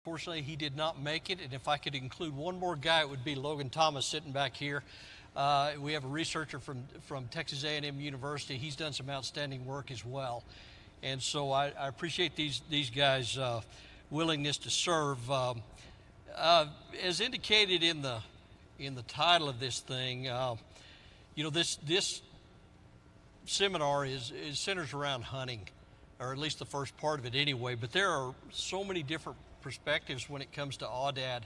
Unfortunately, he did not make it, and if I could include one more guy, it would be Logan Thomas sitting back here. We have a researcher from Texas A&M University. He's done some outstanding work as well. And so I appreciate these guys' willingness to serve. As indicated in the title of this thing, you know, this seminar is centers around hunting, or at least the first part of it anyway, but there are so many different perspectives when it comes to Aoudad.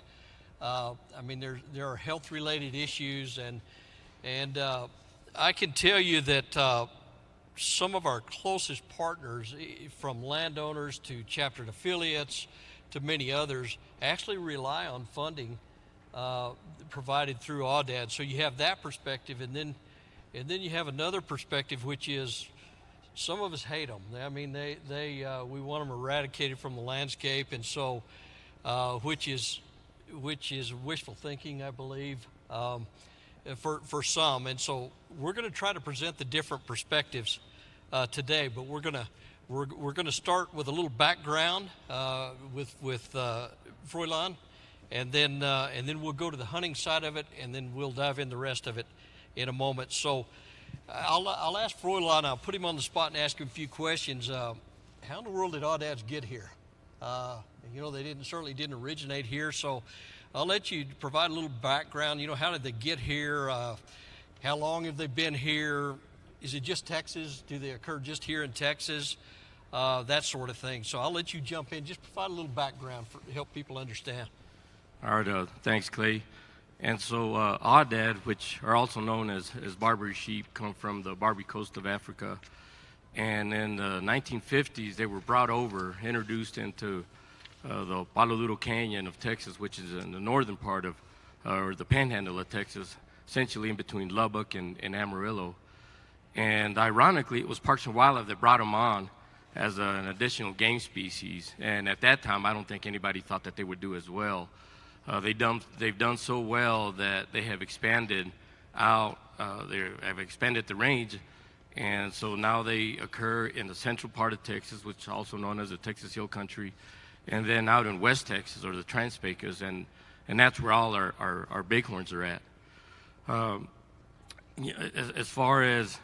I mean, there are health-related issues, and I can tell you that some of our closest partners, from landowners to chapter affiliates to many others, actually rely on funding provided through Aoudad. So you have that perspective, and then you have another perspective, which is some of us hate them. I mean, we want them eradicated from the landscape, and so which is wishful thinking, I believe, for some. And so we're going to try to present the different perspectives today, but we're going to start with a little background with Froylan, and then we'll go to the hunting side of it, and then we'll dive in the rest of it in a moment. So I'll ask Froylan, I'll put him on the spot and ask him a few questions. How in the world did Audads get here? You know, they certainly didn't originate here, so I'll let you provide a little background. You know, how did they get here? How long have they been here? Is it just Texas? Do they occur just here in Texas? That sort of thing. So I'll let you jump in. Just provide a little background to help people understand. All right, thanks, Clay. And so Aoudad, which are also known as Barbary sheep, come from the Barbary coast of Africa. And in the 1950s, they were brought over, introduced into the Palo Duro Canyon of Texas, which is in the northern part of, or the panhandle of Texas, essentially in between Lubbock and Amarillo. And ironically, it was Parks and Wildlife that brought them on as an additional game species. And at that time, I don't think anybody thought that they would do as well. They've done so well that they have expanded out, they have expanded the range, and so now they occur in the central part of Texas, which is also known as the Texas Hill Country, and then out in West Texas, or the Trans-Pecos, and that's where all our bighorns are at. As far as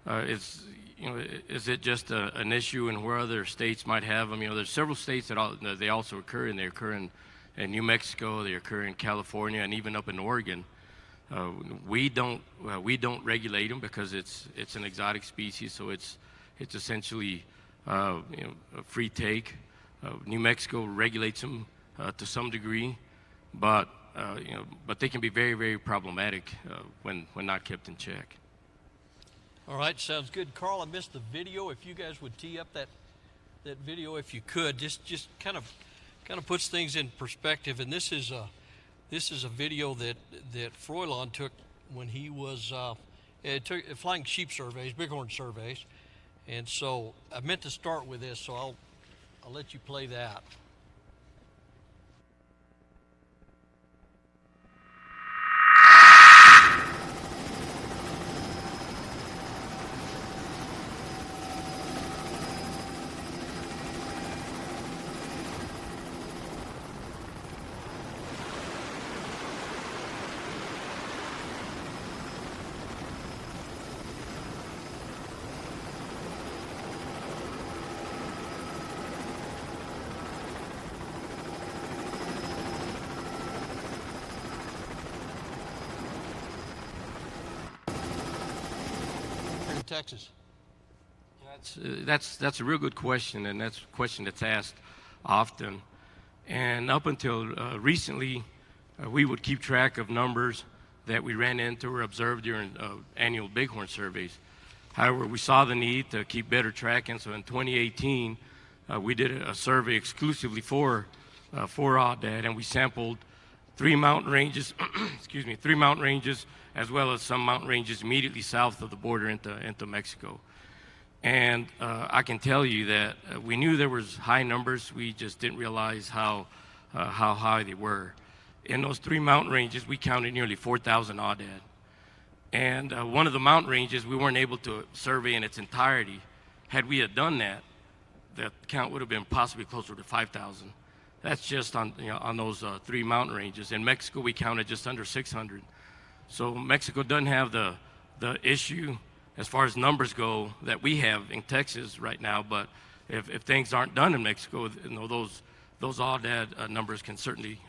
is it just an issue in where other states might have them? You know, there's several states that they also occur in. They occur in New Mexico, they occur in California, and even up in Oregon. We don't regulate them because it's an exotic species, so it's essentially a free take. New Mexico regulates them to some degree, but they can be very, very problematic when not kept in check. All right, sounds good. Carl, I missed the video. If you guys would tee up that video, if you could, just kind of puts things in perspective. And this is a video that Froylan took when he was flying sheep surveys, bighorn surveys. And so I meant to start with this, so I'll let you play that. Texas? That's a real good question, and that's a question that's asked often. And up until recently, we would keep track of numbers that we ran into or observed during annual bighorn surveys. However, we saw the need to keep better track, and so in 2018, we did a survey exclusively for Aoudad, and we sampled 3 mountain ranges, excuse me, 3 mountain ranges, as well as some mountain ranges immediately south of the border into Mexico. And I can tell you that we knew there was high numbers. We just didn't realize how high they were. In those 3 mountain ranges, we counted nearly 4,000 Aoudad. And one of the mountain ranges we weren't able to survey in its entirety. Had we done that, the count would have been possibly closer to 5,000. That's just on on those 3 mountain ranges. In Mexico, we counted just under 600. So Mexico doesn't have the issue as far as numbers go that we have in Texas right now. But if things aren't done in Mexico, those Aoudad numbers can certainly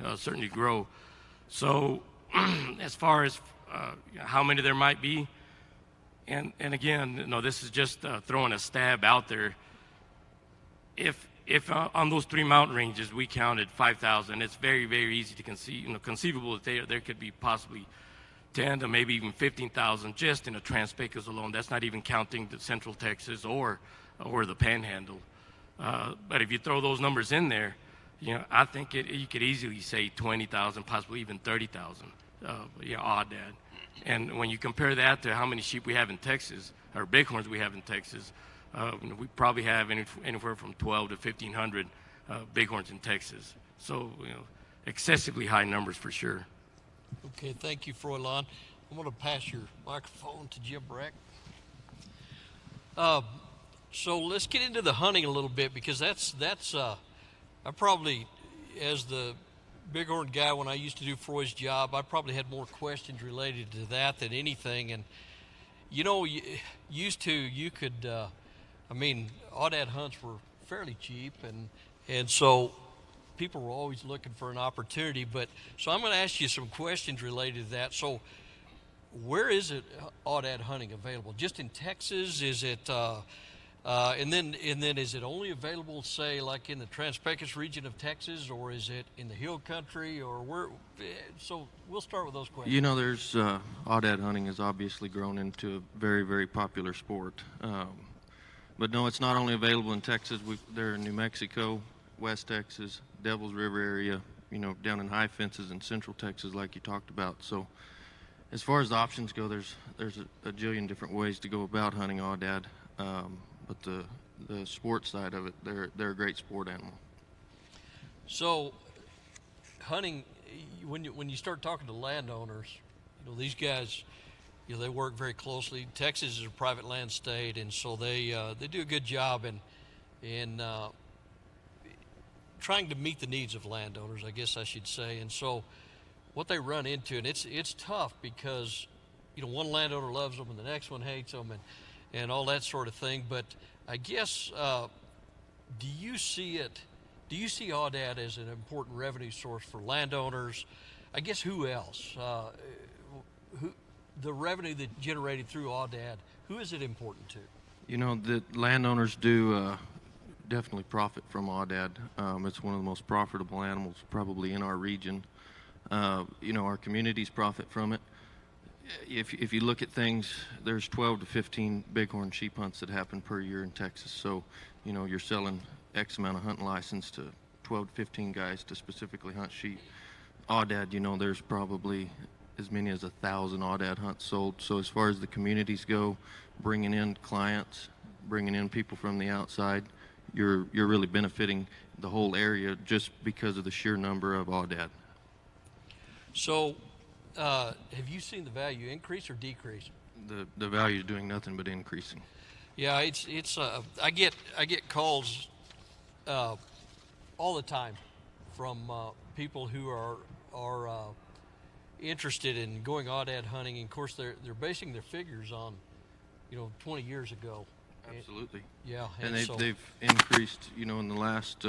grow. So as far as how many there might be, and again, this is just throwing a stab out there. If on those 3 mountain ranges we counted 5,000, it's very, very easy to conceivable that there could be possibly 10 to maybe even 15,000 just in the Trans-Pecos alone. That's not even counting the Central Texas or the Panhandle. But if you throw those numbers in there, I think you could easily say 20,000, possibly even 30,000. Aoudad. And when you compare that to how many sheep we have in Texas, or bighorns we have in Texas, we probably have anywhere from 12 to 1,500 bighorns in Texas. So, excessively high numbers for sure. Okay, thank you, Froylan. I'm going to pass your microphone to Jim Breck. So let's get into the hunting a little bit, because that's I probably, as the bighorn guy when I used to do Froy's job, I probably had more questions related to that than anything. And you could, Aoudad hunts were fairly cheap, and so people were always looking for an opportunity. But so I'm going to ask you some questions related to that. So where is it Aoudad hunting available? Just in Texas? Is it and then is it only available, say, like in the Trans-Pecos region of Texas, or is it in the hill country, or where? So we'll start with those questions. There's Aoudad hunting has obviously grown into a very, very popular sport. But no, it's not only available in Texas. They're in New Mexico, West Texas, Devil's River area, down in high fences in Central Texas, like you talked about. So as far as the options go, there's a jillion different ways to go about hunting Aoudad. But the sport side of it, they're a great sport animal. So hunting, when you start talking to landowners, these guys, they work very closely. Texas is a private land state, and so they do a good job in trying to meet the needs of landowners, I guess I should say. And so what they run into, and it's tough, because one landowner loves them and the next one hates them, and all that sort of thing. But I guess, do you see Aoudad as an important revenue source for landowners? I guess who else? The revenue that's generated through Aoudad, who is it important to? The landowners do definitely profit from Aoudad. It's one of the most profitable animals probably in our region. Our communities profit from it. If you look at things, there's 12 to 15 bighorn sheep hunts that happen per year in Texas. So, you're selling X amount of hunting license to 12 to 15 guys to specifically hunt sheep. Aoudad, there's probably as many as 1,000 Aoudad hunts sold. So as far as the communities go, bringing in clients, bringing in people from the outside, you're really benefiting the whole area just because of the sheer number of Aoudad. So, have you seen the value increase or decrease? The value is doing nothing but increasing. Yeah, it's I get calls all the time from people who are interested in going Aoudad hunting, and of course they're basing their figures on 20 years ago. Absolutely. Yeah, and they've increased. In the last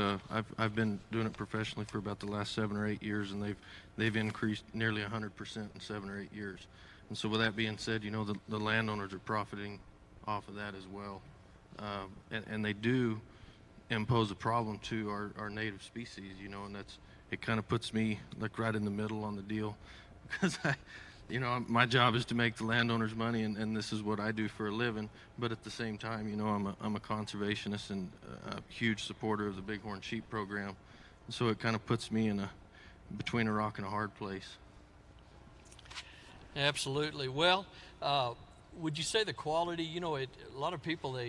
I've been doing it professionally for about the last 7 or 8 years, and they've increased nearly 100% in 7 or 8 years. And so with that being said, the landowners are profiting off of that as well, and they do impose a problem to our native species. And it kind of puts me like right in the middle on the deal, because my job is to make the landowners money, and this is what I do for a living. But at the same time, I'm a conservationist and a huge supporter of the bighorn sheep program. And so it kind of puts me between a rock and a hard place. Absolutely. Well, would you say the quality? A lot of people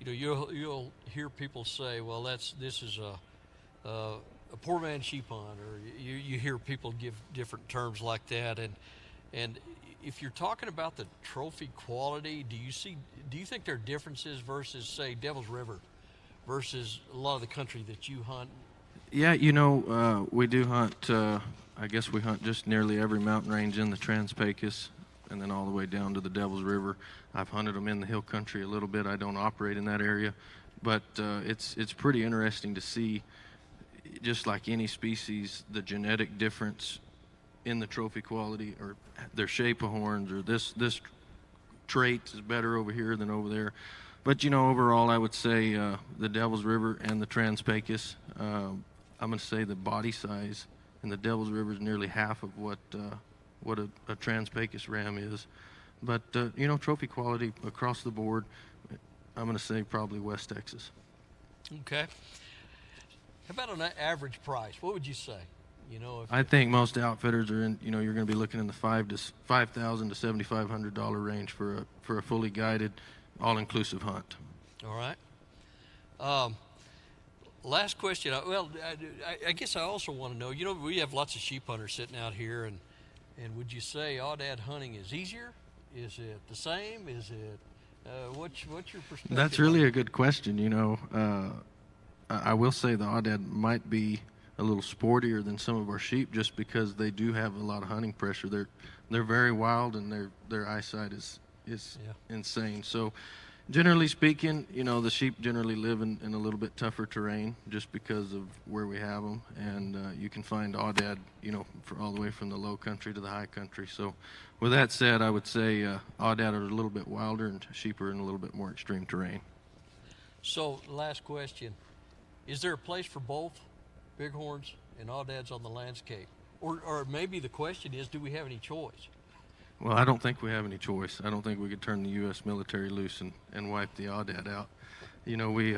you'll hear people say, well, this is a poor man's sheep hunt, or you hear people give different terms like that, and if you're talking about the trophy quality, do you think there are differences versus, say, Devil's River versus a lot of the country that you hunt? Yeah, we do hunt, I guess we hunt just nearly every mountain range in the Trans-Pecos and then all the way down to the Devil's River. I've hunted them in the hill country a little bit. I don't operate in that area, but it's pretty interesting to see, just like any species, the genetic difference in the trophy quality or their shape of horns, or this trait is better over here than over there. But overall, I would say the Devil's River and the Trans-Pecos, I'm going to say the body size in the Devil's River is nearly half of what a Trans-Pecos ram is. But trophy quality across the board, I'm going to say probably West Texas. Okay. How about an average price? What would you say? I think most outfitters are in. You're going to be looking in the $5,000 to $7,500 range for a fully guided, all-inclusive hunt. All right. Last question. Well, I guess I also want to know. We have lots of sheep hunters sitting out here, and would you say Aoudad hunting is easier? Is it the same? Is it? What's your perspective? That's really a good question. I will say the Aoudad might be a little sportier than some of our sheep, just because they do have a lot of hunting pressure. They're very wild, and their eyesight is insane. So generally speaking, the sheep generally live in a little bit tougher terrain just because of where we have them, and you can find Aoudad, for all the way from the low country to the high country. So with that said, I would say Aoudad are a little bit wilder and sheep are in a little bit more extreme terrain. So last question, is there a place for both Bighorns and Audads on the landscape? Or maybe the question is, do we have any choice? Well, I don't think we have any choice. I don't think we could turn the U.S. military loose and wipe the Aoudad out. We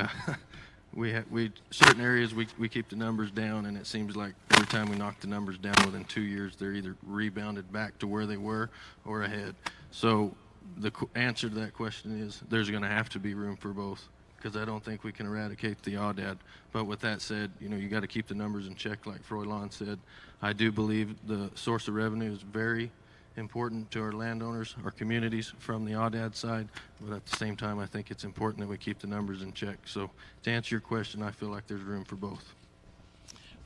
certain areas we keep the numbers down, and it seems like every time we knock the numbers down within 2 years, they're either rebounded back to where they were or ahead. So the answer to that question is there's going to have to be room for both, because I don't think we can eradicate the Aoudad. But with that said, you got to keep the numbers in check, like Froylan said. I do believe the source of revenue is very important to our landowners, our communities from the Aoudad side, but at the same time, I think it's important that we keep the numbers in check. So to answer your question, I feel like there's room for both.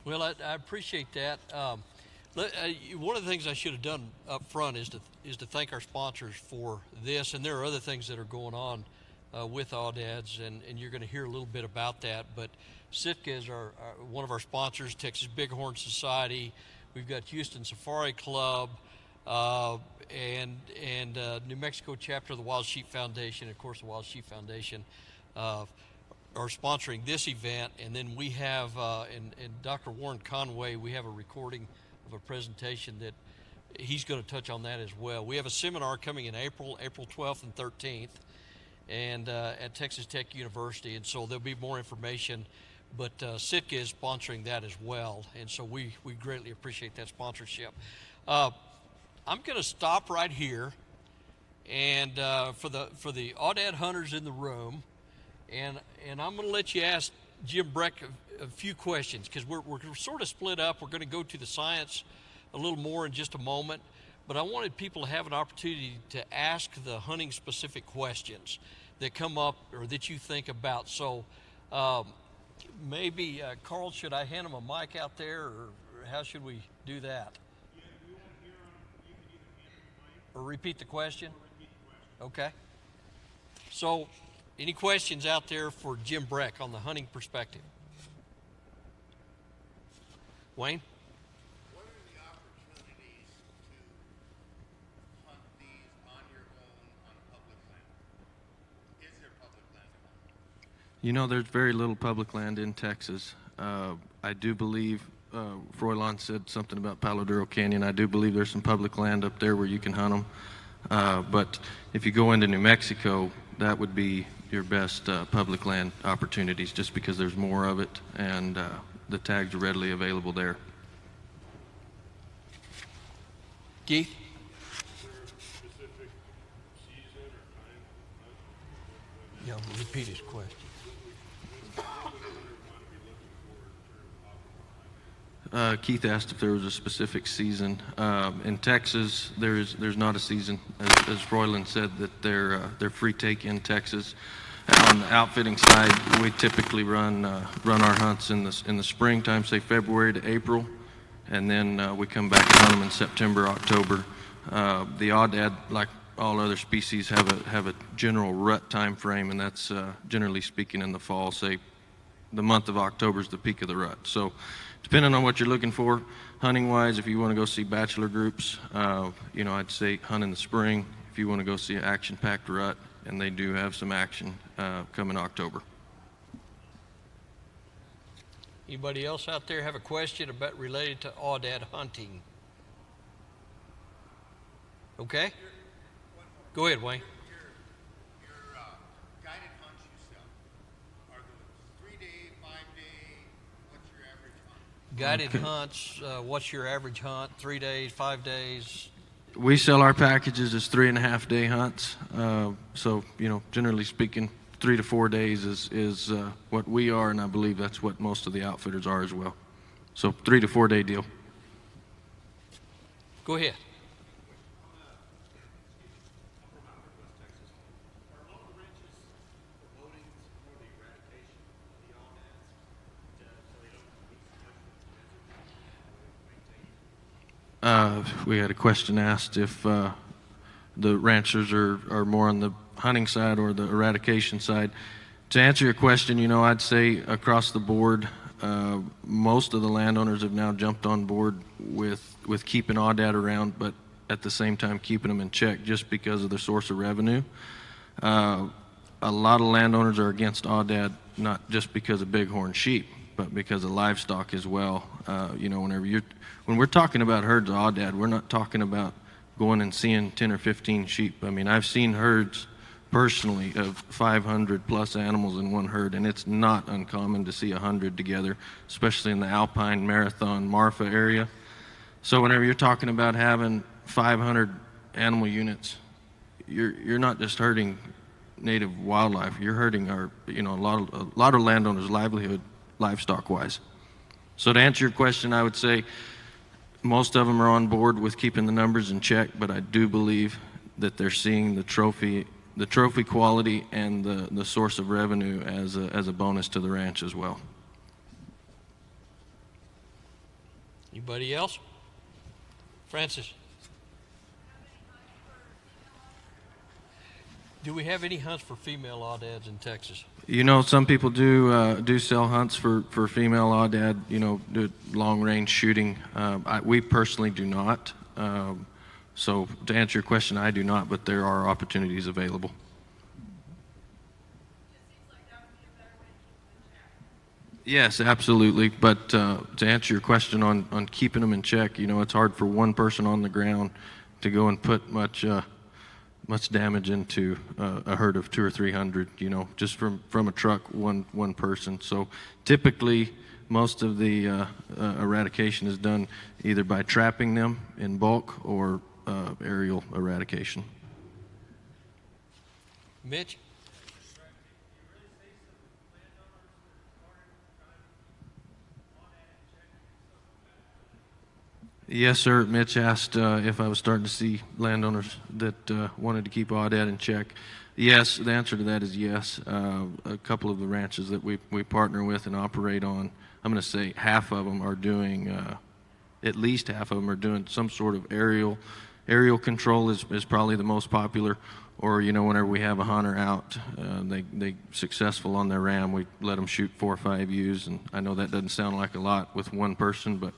Well, I appreciate that. One of the things I should have done up front is to thank our sponsors for this, and there are other things that are going on with Audads, and you're going to hear a little bit about that. But Sitka is one of our sponsors, Texas Bighorn Society. We've got Houston Safari Club, and New Mexico chapter of the Wild Sheep Foundation. Of course, the Wild Sheep Foundation are sponsoring this event. And then we have, and Dr. Warren Conway, we have a recording of a presentation that he's going to touch on that as well. We have a seminar coming in April 12th and 13th, and at Texas Tech University, and so there'll be more information. But Sitka is sponsoring that as well, and so we greatly appreciate that sponsorship. I'm going to stop right here, and for the Aoudad hunters in the room, and I'm going to let you ask Jim Breck a few questions, because we're sort of split up. We're going to go to the science a little more in just a moment, but I wanted people to have an opportunity to ask the hunting specific questions that come up or that you think about. So maybe Carl, should I hand him a mic out there, or how should we do that? Or repeat the question? Okay. So, any questions out there for Jim Breck on the hunting perspective? Wayne? What are the opportunities to hunt these on your own on public land? Is there public land? There's very little public land in Texas. I do believe Froylan said something about Palo Duro Canyon. I do believe there's some public land up there where you can hunt them. But if you go into New Mexico, that would be your best public land opportunities, just because there's more of it and the tags are readily available there. Keith? Is there a specific season or time? Yeah, repeat his question. Keith asked if there was a specific season. In Texas, there's not a season. As Froylan said, that they're free take in Texas. On the outfitting side, we typically run our hunts in the springtime, say February to April, and then we come back and hunt them in September, October. The Aoudad, like all other species, have a general rut time frame, and that's generally speaking in the fall. Say the month of October is the peak of the rut. So depending on what you're looking for, hunting-wise, if you want to go see bachelor groups, I'd say hunt in the spring. If you want to go see an action-packed rut, and they do have some action come in October. Anybody else out there have a question about related to Aoudad hunting? Okay. Go ahead, Wayne. Your guided hunts you sell, are those 3-day, 5-day? What's your average hunt? Guided hunts, what's your average hunt? 3 days, 5 days? We sell our packages as 3.5-day hunts. So, generally speaking, 3 to 4 days is what we are, and I believe that's what most of the outfitters are as well. So 3 to 4 day deal. Go ahead. We had a question asked if the ranchers are more on the hunting side or the eradication side. To answer your question, I'd say across the board, most of the landowners have now jumped on board with keeping Aoudad around, but at the same time keeping them in check just because of the source of revenue. A lot of landowners are against Aoudad, not just because of bighorn sheep, but because of livestock as well. When we're talking about herds of Aoudad, we're not talking about going and seeing 10 or 15 sheep. I mean, I've seen herds personally of 500 plus animals in one herd, and it's not uncommon to see 100 together, especially in the Alpine, Marathon, Marfa area. So whenever you're talking about having 500 animal units, you're not just hurting native wildlife, you're hurting a lot of landowners' livelihood livestock-wise. So to answer your question, I would say most of them are on board with keeping the numbers in check, but I do believe that they're seeing the trophy quality and the source of revenue as a bonus to the ranch as well. Anybody else? Francis? Do we have any hunts for female Audads in Texas? Some people do sell hunts for female Aoudad, do long range shooting. We personally do not. So to answer your question, I do not, but there are opportunities available. Yes, absolutely. But to answer your question on keeping them in check, it's hard for one person on the ground to go and put much damage into a herd of 200 or 300, just from a truck, one person. So typically, most of the eradication is done either by trapping them in bulk or aerial eradication. Mitch? Yes, sir. Mitch asked if I was starting to see landowners that wanted to keep Aoudad in check. Yes, the answer to that is yes. A couple of the ranches that we partner with and operate on, I'm going to say half of them are doing, at least half of them are doing some sort of aerial control is probably the most popular. Or, whenever we have a hunter out, they successful on their ram, we let them shoot 4 or 5 ewes. And I know that doesn't sound like a lot with one person, but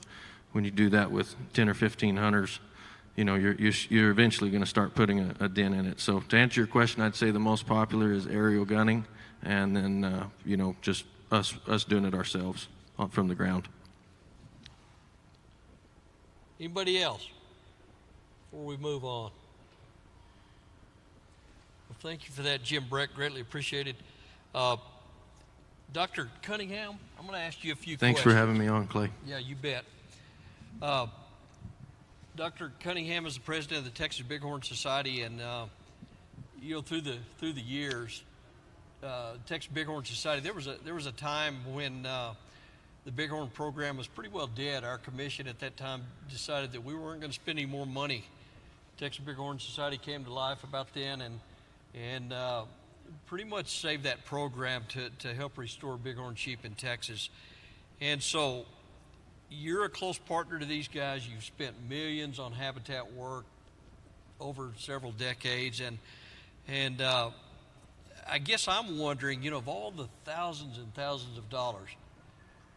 when you do that with 10 or 15 hunters, you're eventually going to start putting a dent in it. So to answer your question, I'd say the most popular is aerial gunning, and then just us doing it ourselves from the ground. Anybody else before we move on? Well, thank you for that, Jim Breck. Greatly appreciated. Dr. Cunningham, I'm going to ask you a few questions. Thanks for having me on, Clay. Yeah, you bet. Dr. Cunningham is the president of the Texas Bighorn Society, and through the years, Texas Bighorn Society, there was a time when the Bighorn program was pretty well dead. Our commission at that time decided that we weren't going to spend any more money. Texas Bighorn Society came to life about then, and pretty much saved that program to help restore bighorn sheep in Texas. And so you're a close partner to these guys. You've spent millions on habitat work over several decades. And I guess I'm wondering, of all the thousands and thousands of dollars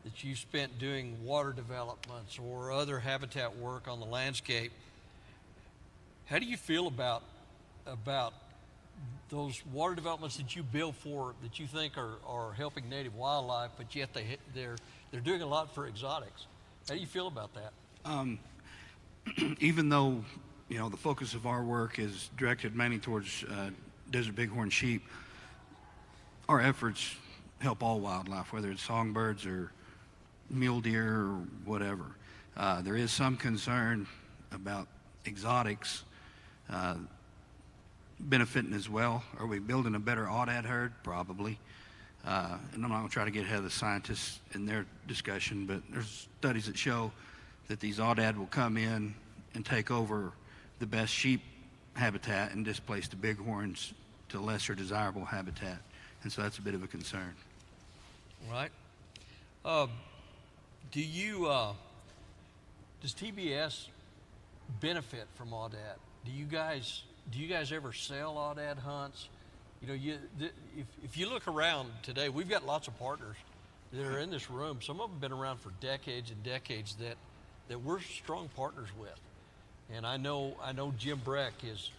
that you spent doing water developments or other habitat work on the landscape, how do you feel about those water developments that you build for, that you think are helping native wildlife, but yet they're doing a lot for exotics? How do you feel about that? Even though, the focus of our work is directed mainly towards desert bighorn sheep, our efforts help all wildlife, whether it's songbirds or mule deer or whatever. There is some concern about exotics benefiting as well. Are we building a better Aoudad herd? Probably. And I'm not going to try to get ahead of the scientists in their discussion, but there's studies that show that these Aoudad will come in and take over the best sheep habitat and displace the bighorns to lesser desirable habitat. And so that's a bit of a concern. Right. Does TBS benefit from Aoudad? Do you guys ever sell Aoudad hunts? If you look around today, we've got lots of partners that are in this room. Some of them have been around for decades and decades that we're strong partners with. And I know Jim Breck is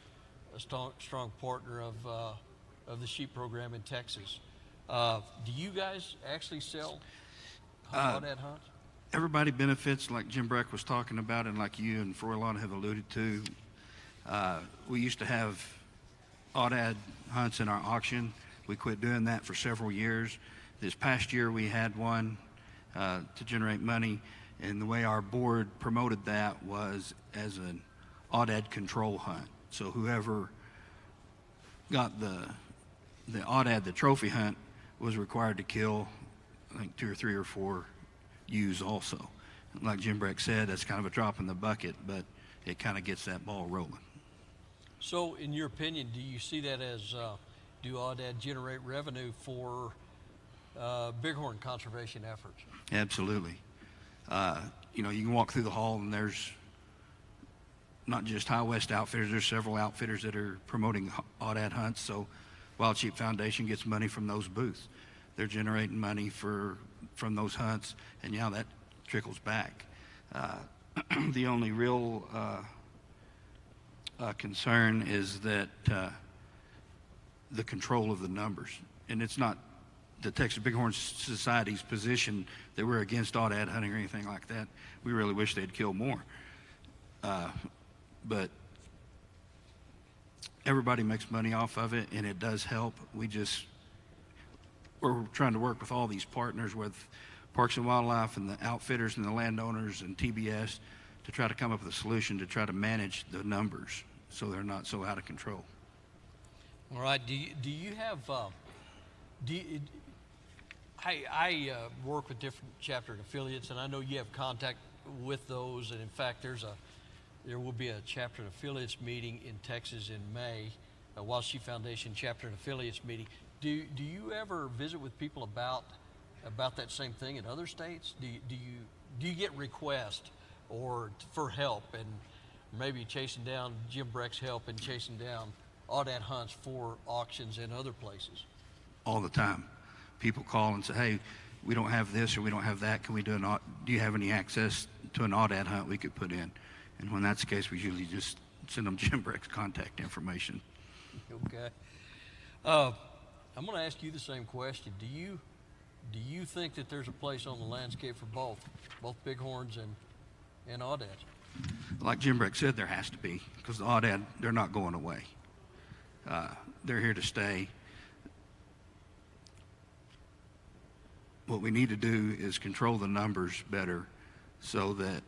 a strong partner of the sheep program in Texas. Do you guys actually sell Aoudad hunts? Everybody benefits, like Jim Breck was talking about, and like you and Froylan have alluded to. We used to have Aoudad hunts in our auction. We quit doing that for several years. This past year we had one to generate money, and the way our board promoted that was as an Aoudad control hunt. So whoever got the Aoudad, the trophy hunt, was required to kill, I think, 2 or 3 or 4 ewes also. Like Jim Breck said, that's kind of a drop in the bucket, but it kind of gets that ball rolling. So, in your opinion, do you see that as, do Aoudad generate revenue for bighorn conservation efforts? Absolutely. You can walk through the hall and there's not just High West outfitters, there's several outfitters that are promoting Aoudad hunts. So Wild Sheep Foundation gets money from those booths. They're generating money from those hunts, and that trickles back. The only real concern is that the control of the numbers. And it's not the Texas Bighorn Society's position that we're against Aoudad hunting or anything like that. We really wish they'd kill more. But everybody makes money off of it, and it does help. We're trying to work with all these partners, with Parks and Wildlife and the outfitters and the landowners and TBS, to try to come up with a solution to try to manage the numbers so they're not so out of control. All right. Do you have? I work with different chapter and affiliates, and I know you have contact with those. And in fact, there will be a chapter and affiliates meeting in Texas in May, a Wild Sheep Foundation chapter and affiliates meeting. Do you ever visit with people about that same thing in other states? Do you get requests for help, and maybe chasing down Jim Breck's help and chasing down Aoudad hunts for auctions in other places? All the time. People call and say, hey, we don't have this or we don't have that. Can we do you have any access to an Aoudad hunt we could put in? And when that's the case, we usually just send them Jim Breck's contact information. Okay. I'm going to ask you the same question. Do you think that there's a place on the landscape for both bighorns and Audads? Like Jim Breck said, there has to be, because the Audad, they're not going away. They're here to stay. What we need to do is control the numbers better so that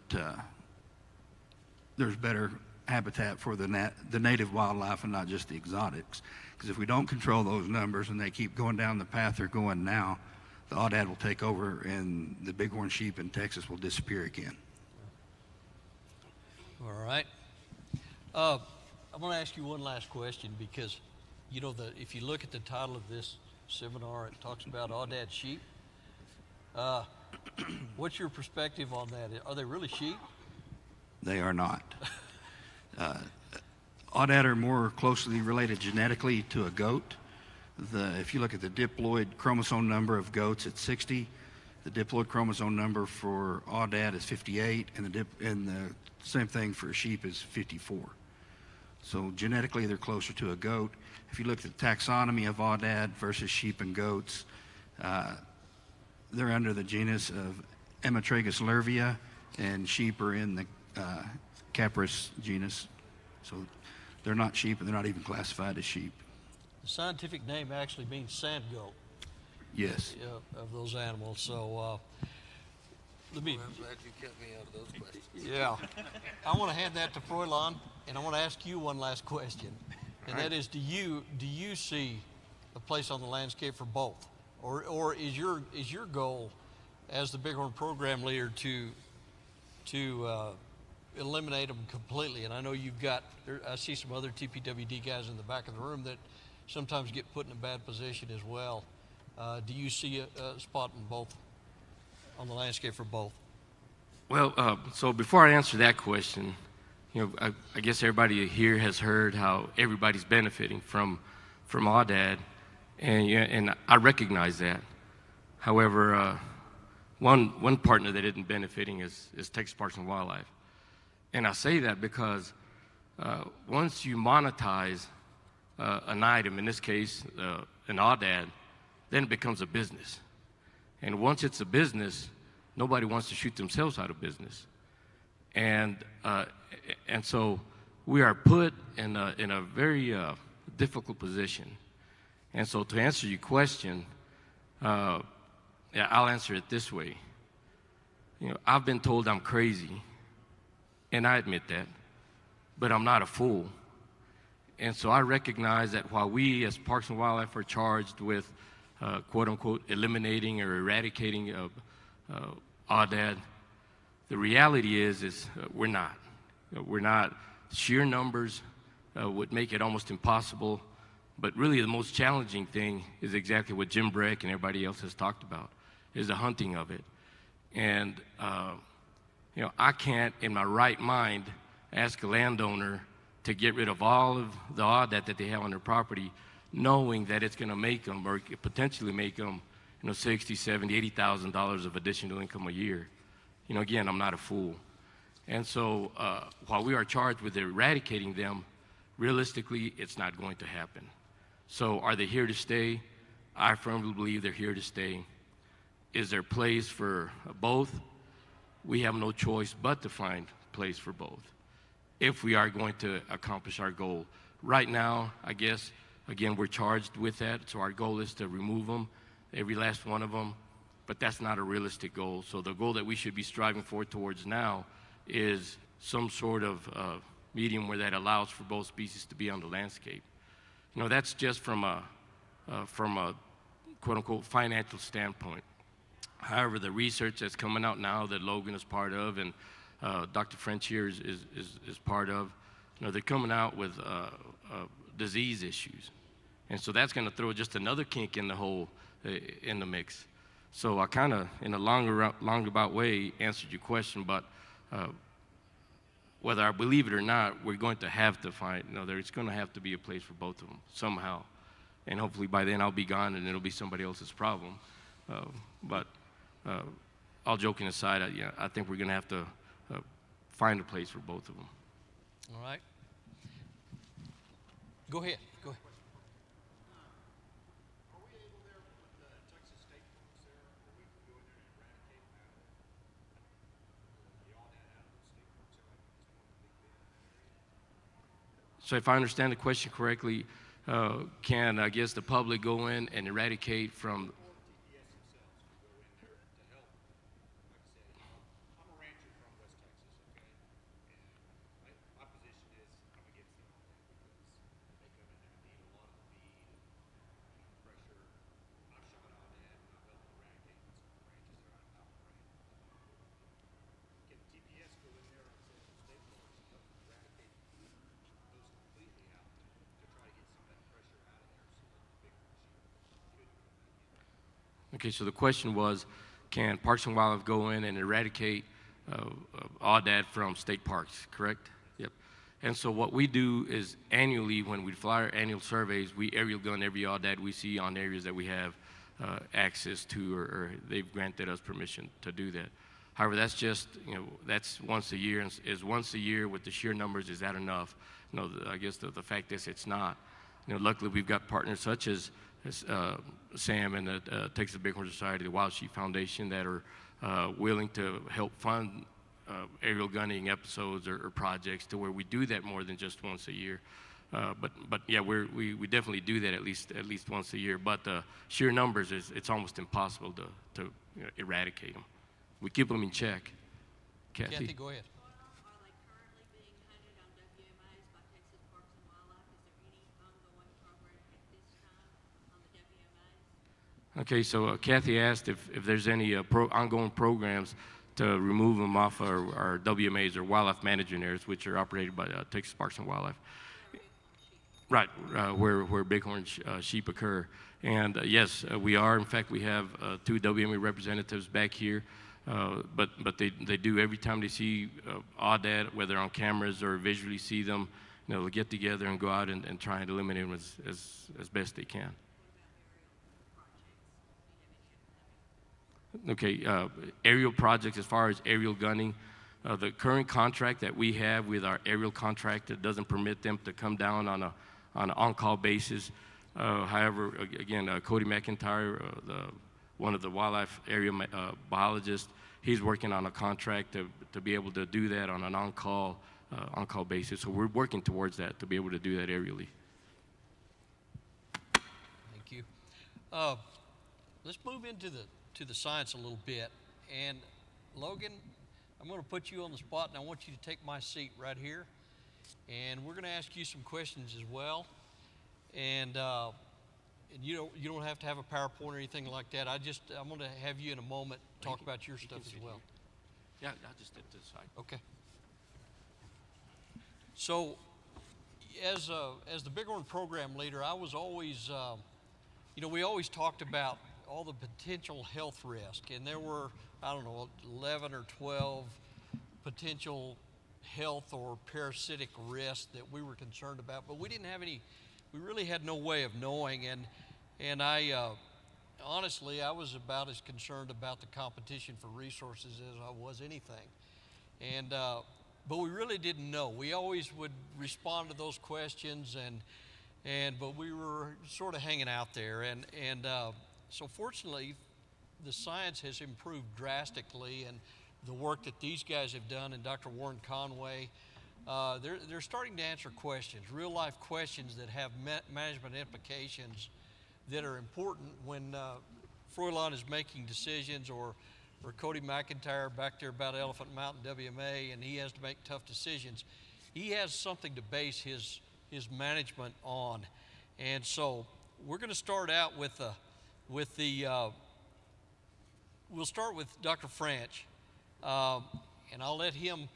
there's better habitat for the native wildlife and not just the exotics. Because if we don't control those numbers and they keep going down the path they're going now, the Aoudad will take over and the bighorn sheep in Texas will disappear again. All right. I'm going to ask you one last question, because You know, if you look at the title of this seminar, it talks about Aoudad sheep. What's your perspective on that? Are they really sheep? They are not. Aoudad are more closely related genetically to a goat. If you look at the diploid chromosome number of goats, it's 60. The diploid chromosome number for Aoudad is 58, and the same thing for a sheep is 54. So genetically, they're closer to a goat. If you look at the taxonomy of Aoudad versus sheep and goats, they're under the genus of Ematragus lervia, and sheep are in the Capris genus. So they're not sheep, and they're not even classified as sheep. The scientific name actually means sand goat. Yes. Of those animals. So let me. I'm glad you kept me out of those questions. Yeah. I want to hand that to Froylan, and I want to ask you one last question, and that is, do you see a place on the landscape for both, or is your goal as the Bighorn program leader to eliminate them completely? And I know I see some other TPWD guys in the back of the room that sometimes get put in a bad position as well. Do you see a spot in both, on the landscape for both? Well, so before I answer that question, I guess everybody here has heard how everybody's benefiting from Aoudad, and I recognize that. However, one partner that isn't benefiting is Texas Parks and Wildlife, and I say that because once you monetize an item, in this case an Aoudad, then it becomes a business. And once it's a business, nobody wants to shoot themselves out of business. And so we are put in a very difficult position. And so to answer your question, I'll answer it this way. I've been told I'm crazy, and I admit that, but I'm not a fool. And so I recognize that while we as Parks and Wildlife are charged with quote-unquote eliminating or eradicating Aoudad, the reality is we're not. We're not. Sheer numbers would make it almost impossible, but really the most challenging thing is exactly what Jim Breck and everybody else has talked about, is the hunting of it. And I can't in my right mind ask a landowner to get rid of all of the Aoudad that they have on their property, knowing that it's going to make them, or potentially make them, $60,000, $70,000, $80,000 of additional income a year. Again, I'm not a fool. And so while we are charged with eradicating them, realistically, it's not going to happen. So are they here to stay? I firmly believe they're here to stay. Is there place for both? We have no choice but to find place for both if we are going to accomplish our goal. Right now, I guess, again, we're charged with that, so our goal is to remove them, every last one of them, but that's not a realistic goal. So the goal that we should be striving for towards now is some sort of medium where that allows for both species to be on the landscape. That's just from a quote-unquote financial standpoint. However, the research that's coming out now that Logan is part of, and Dr. French here is part of, they're coming out with disease issues. And so that's going to throw just another kink in the hole, in the mix. So I kind of, in a roundabout way, answered your question, but whether I believe it or not, we're going to have to find, there's going to have to be a place for both of them somehow. And hopefully by then I'll be gone and it'll be somebody else's problem. But all joking aside, I think we're going to have to find a place for both of them. All right. Go ahead. Go ahead. Are we able there with the Texas state parks there, where we can go in there and eradicate the Aoudad out of the state parks there, like it's one of the big area? So if I understand the question correctly, can, I guess, the public go in and eradicate from... Okay, so the question was, can Parks and Wildlife go in and eradicate Aoudad from state parks, correct? Yep. And so what we do is annually, when we fly our annual surveys, we aerial gun every Aoudad we see on areas that we have access to, or they've granted us permission to do that. However, that's just, that's once a year. And is once a year with the sheer numbers, is that enough? I guess the fact is it's not. Luckily we've got partners such as Sam and the Texas Bighorn Society, the Wild Sheep Foundation, that are willing to help fund aerial gunning episodes or projects to where we do that more than just once a year. But yeah, we definitely do that at least once a year. But the sheer numbers, it's almost impossible to eradicate them. We keep them in check. Kathy, go ahead. Are they currently being hunted on WMAs by Texas Parks and Wildlife? Is there any ongoing program at this time on the WMAs? Okay, so Kathy asked if there's any ongoing programs to remove them off our WMAs, or wildlife management areas, which are operated by Texas Parks and Wildlife. Right, where bighorn sheep occur. And yes, we are. In fact, we have 2 WMA representatives back here. But they do, every time they see Aoudad, whether on cameras or visually see them, they'll get together and go out and try and eliminate them as best they can. Okay, aerial projects, as far as aerial gunning, the current contract that we have with our aerial contractor doesn't permit them to come down on an on-call basis. However, again, Cody McIntyre, one of the wildlife area biologists, he's working on a contract to be able to do that on an on-call basis. So we're working towards that, to be able to do that aerially. Thank you. Let's move into the science a little bit. And Logan, I'm going to put you on the spot, and I want you to take my seat right here. And we're going to ask you some questions as well. And you don't have to have a PowerPoint or anything like that. I'm going to have you in a moment talk about your stuff as well. Yeah, I'll just step to the side. Okay. So, as the Bighorn program leader, I was always, we always talked about all the potential health risk, and there were, 11 or 12 potential health or parasitic risks that we were concerned about, but we really had no way of knowing, and I honestly, I was about as concerned about the competition for resources as I was anything. And but we really didn't know. We always would respond to those questions, but we were sort of hanging out there. And so fortunately, the science has improved drastically, and the work that these guys have done, and Dr. Warren Conway, they're starting to answer questions, real life questions that have management implications that are important when Froylan is making decisions, or Cody McIntyre back there about Elephant Mountain WMA, and he has to make tough decisions. He has something to base his management on. And so we're going to start out we'll start with Dr. French, and I'll let him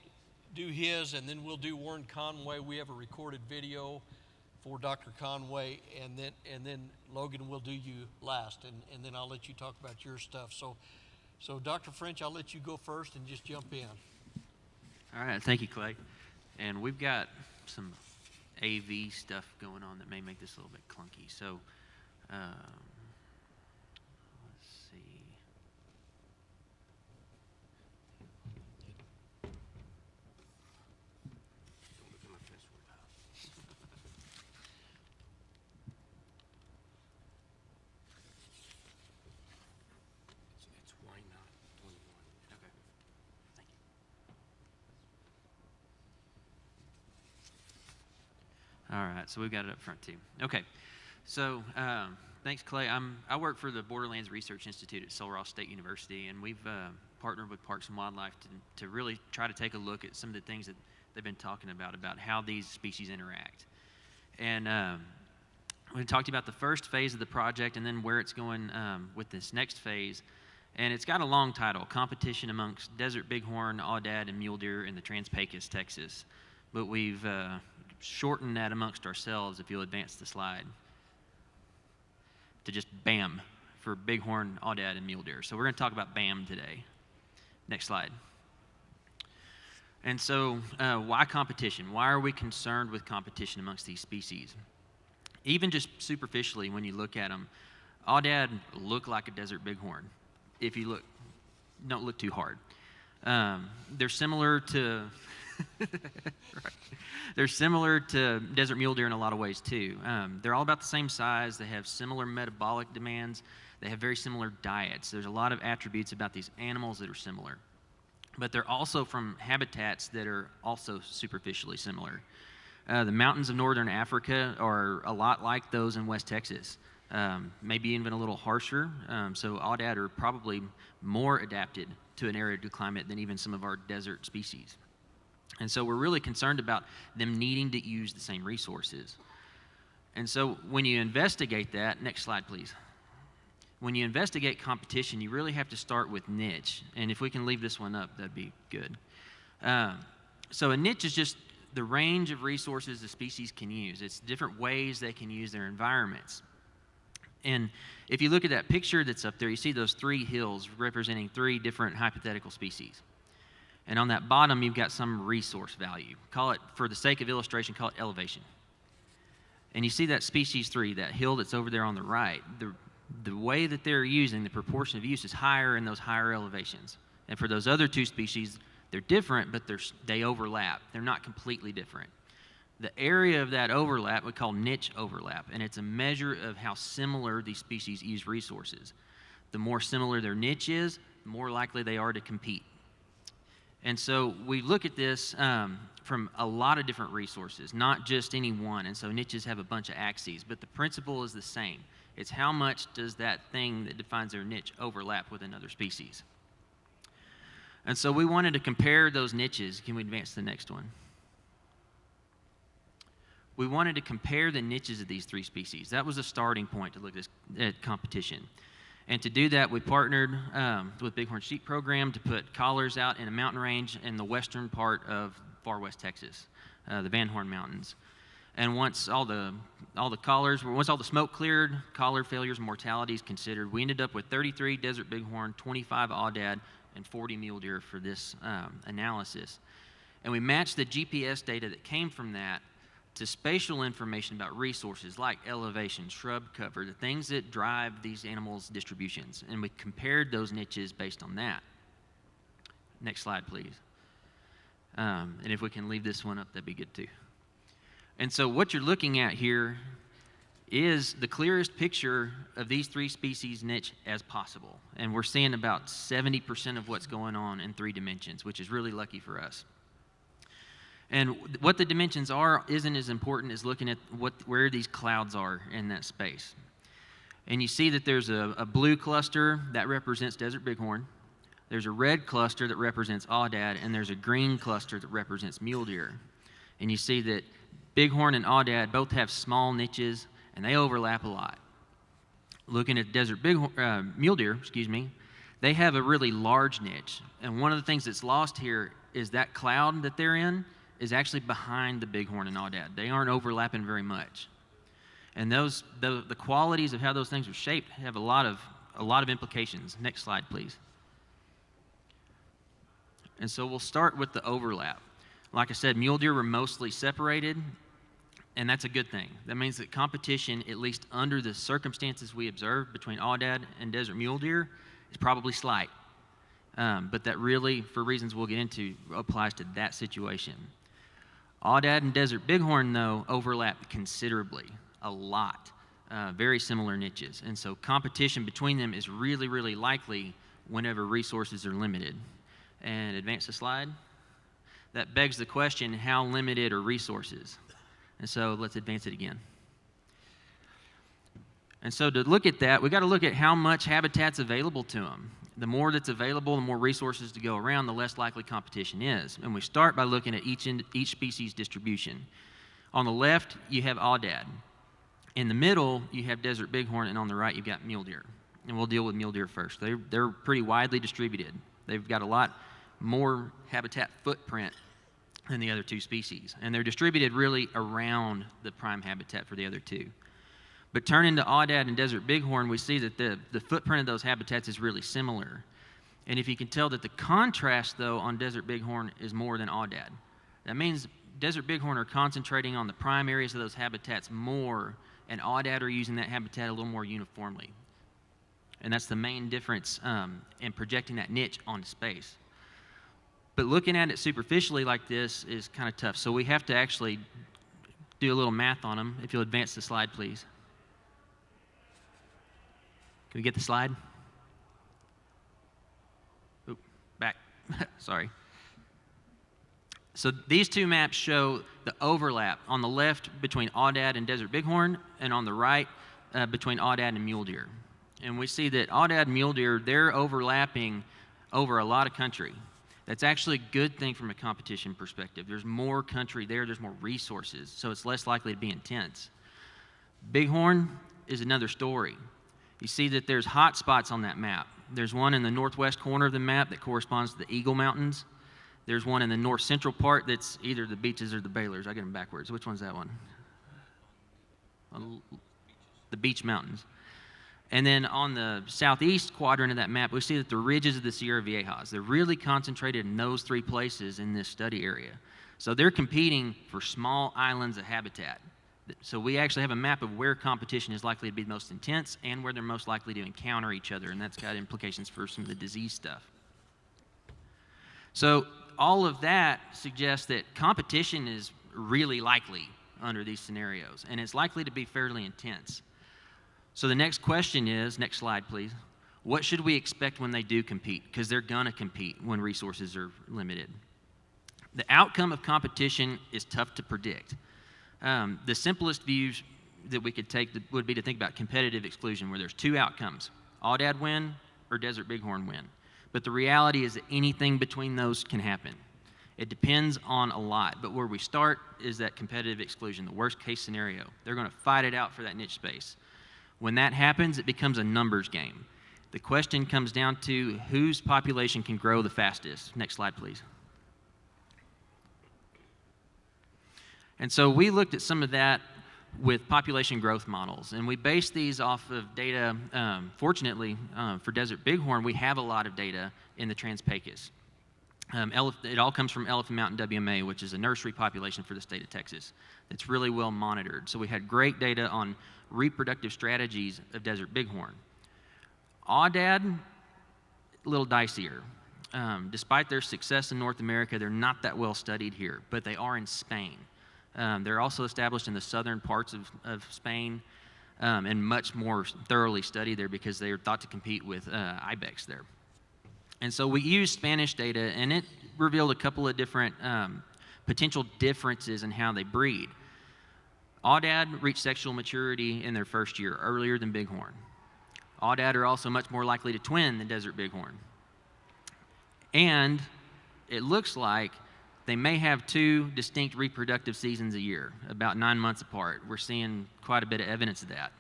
do his, and then we'll do Warren Conway. We have a recorded video for Dr. Conway, and then Logan will do you last, and then I'll let you talk about your stuff. So Dr. French, I'll let you go first and just jump in. All right, thank you, Clay. And we've got some AV stuff going on that may make this a little bit clunky. So let's see. It's why not 21. Okay, thank you. All right, so we've got it up front too. Okay, so thanks, Clay. I work for the Borderlands Research Institute at Sul Ross State University, and we've partnered with Parks and Wildlife to really try to take a look at some of the things that they've been talking about how these species interact. And we talked about the first phase of the project and then where it's going with this next phase. And it's got a long title, Competition Amongst Desert Bighorn, Aoudad, and Mule Deer in the Trans-Pecos, Texas. But we've shortened that amongst ourselves, if you'll advance the slide, to just BAM for bighorn, aoudad, and mule deer. So we're going to talk about BAM today. Next slide. And so why competition? Why are we concerned with competition amongst these species? Even just superficially, when you look at them, aoudad look like a desert bighorn. If you look, don't look too hard. They're similar to right. They're similar to desert mule deer in a lot of ways too. They're all about the same size. They have similar metabolic demands. They have very similar diets. There's a lot of attributes about these animals that are similar. But they're also from habitats that are also superficially similar. The mountains of northern Africa are a lot like those in West Texas, maybe even a little harsher. So aoudad are probably more adapted to an arid climate than even some of our desert species. And so we're really concerned about them needing to use the same resources. And so when you investigate that, next slide please. When you investigate competition, you really have to start with niche. And if we can leave this one up, that'd be good. So a niche is just the range of resources the species can use. It's different ways they can use their environments. And if you look at that picture that's up there, you see those 3 hills representing 3 different hypothetical species. And on that bottom, you've got some resource value. Call it, for the sake of illustration, call it elevation. And you see that species 3, that hill that's over there on the right, the way that they're using, the proportion of use is higher in those higher elevations. And for those other 2 species, they're different, but they overlap. They're not completely different. The area of that overlap we call niche overlap, and it's a measure of how similar these species use resources. The more similar their niche is, the more likely they are to compete. And so we look at this from a lot of different resources, not just any one. And so niches have a bunch of axes, but the principle is the same. It's how much does that thing that defines their niche overlap with another species. And so we wanted to compare those niches. Can we advance to the next one? We wanted to compare the niches of these 3 species. That was a starting point to look at competition. And to do that, we partnered with Bighorn Sheep Program to put collars out in a mountain range in the western part of far west Texas, the Van Horn Mountains. And once all the smoke cleared, collar failures and mortalities considered, we ended up with 33 desert bighorn, 25 aoudad, and 40 mule deer for this analysis. And we matched the GPS data that came from that to spatial information about resources like elevation, shrub cover, the things that drive these animals' distributions. And we compared those niches based on that. Next slide, please. And if we can leave this one up, that'd be good too. And so what you're looking at here is the clearest picture of these 3 species niche as possible. And we're seeing about 70% of what's going on in 3 dimensions, which is really lucky for us. And what the dimensions are isn't as important as looking at where these clouds are in that space. And you see that there's a blue cluster that represents desert bighorn. There's a red cluster that represents aoudad, and there's a green cluster that represents mule deer. And you see that bighorn and aoudad both have small niches, and they overlap a lot. Looking at desert mule deer, they have a really large niche. And one of the things that's lost here is that cloud that they're in is actually behind the bighorn and aoudad. They aren't overlapping very much. And the qualities of how those things are shaped have a lot of implications. Next slide, please. And so we'll start with the overlap. Like I said, mule deer were mostly separated, and that's a good thing. That means that competition, at least under the circumstances we observed between aoudad and desert mule deer, is probably slight. But that really, for reasons we'll get into, applies to that situation. Aoudad and desert bighorn, though, overlap considerably, a lot, very similar niches. And so competition between them is really, really likely whenever resources are limited. And advance the slide. That begs the question, how limited are resources? And so let's advance it again. And so to look at that, we got to look at how much habitat's available to them. The more that's available, the more resources to go around, the less likely competition is. And we start by looking at each species distribution. On the left, you have aoudad. In the middle, you have desert bighorn, and on the right, you've got mule deer. And we'll deal with mule deer first. They're pretty widely distributed. They've got a lot more habitat footprint than the other 2 species. And they're distributed really around the prime habitat for the other 2. But turning to Aoudad and Desert Bighorn, we see that the footprint of those habitats is really similar. And if you can tell that the contrast, though, on Desert Bighorn is more than Aoudad. That means Desert Bighorn are concentrating on the prime areas of those habitats more, and Aoudad are using that habitat a little more uniformly. And that's the main difference in projecting that niche onto space. But looking at it superficially like this is kind of tough. So we have to actually do a little math on them. If you'll advance the slide, please. Can we get the slide? Oop, back. Sorry. So these two maps show the overlap on the left between Aoudad and Desert Bighorn, and on the right between Aoudad and mule deer. And we see that Aoudad and mule deer, they're overlapping over a lot of country. That's actually a good thing from a competition perspective. There's more country there, there's more resources, so it's less likely to be intense. Bighorn is another story. You see that there's hot spots on that map. There's one in the northwest corner of the map that corresponds to the Eagle Mountains. There's one in the north central part that's either the Beaches or the Baylors. I get them backwards. Which one's that one? The Beach Mountains. And then on the southeast quadrant of that map, we see that the ridges of the Sierra Viejas, they're really concentrated in those three places in this study area. So they're competing for small islands of habitat. So we actually have a map of where competition is likely to be most intense and where they're most likely to encounter each other, and that's got implications for some of the disease stuff. So all of that suggests that competition is really likely under these scenarios, and it's likely to be fairly intense. So the next question is, next slide please, what should we expect when they do compete? Because they're gonna compete when resources are limited. The outcome of competition is tough to predict. The simplest views that we could take would be to think about competitive exclusion, where there's two outcomes, Aoudad win or Desert Bighorn win. But the reality is that anything between those can happen. It depends on a lot, but where we start is that competitive exclusion, the worst case scenario. They're gonna fight it out for that niche space. When that happens, it becomes a numbers game. The question comes down to whose population can grow the fastest. Next slide, please. And so we looked at some of that with population growth models, and we based these off of data. Fortunately, for Desert Bighorn, we have a lot of data in the Trans-Pecos. It all comes from Elephant Mountain WMA, which is a nursery population for the state of Texas. It's really well monitored. So we had great data on reproductive strategies of Desert Bighorn. Aoudad, a little dicier. Despite their success in North America, they're not that well studied here, but they are in Spain. They're also established in the southern parts of Spain and much more thoroughly studied there because they are thought to compete with ibex there. And so we used Spanish data, and it revealed a couple of different potential differences in how they breed. Aoudad reach sexual maturity in their first year, earlier than Bighorn. Aoudad are also much more likely to twin than Desert Bighorn. And it looks like they may have two distinct reproductive seasons a year, about 9 months apart. We're seeing quite a bit of evidence of that.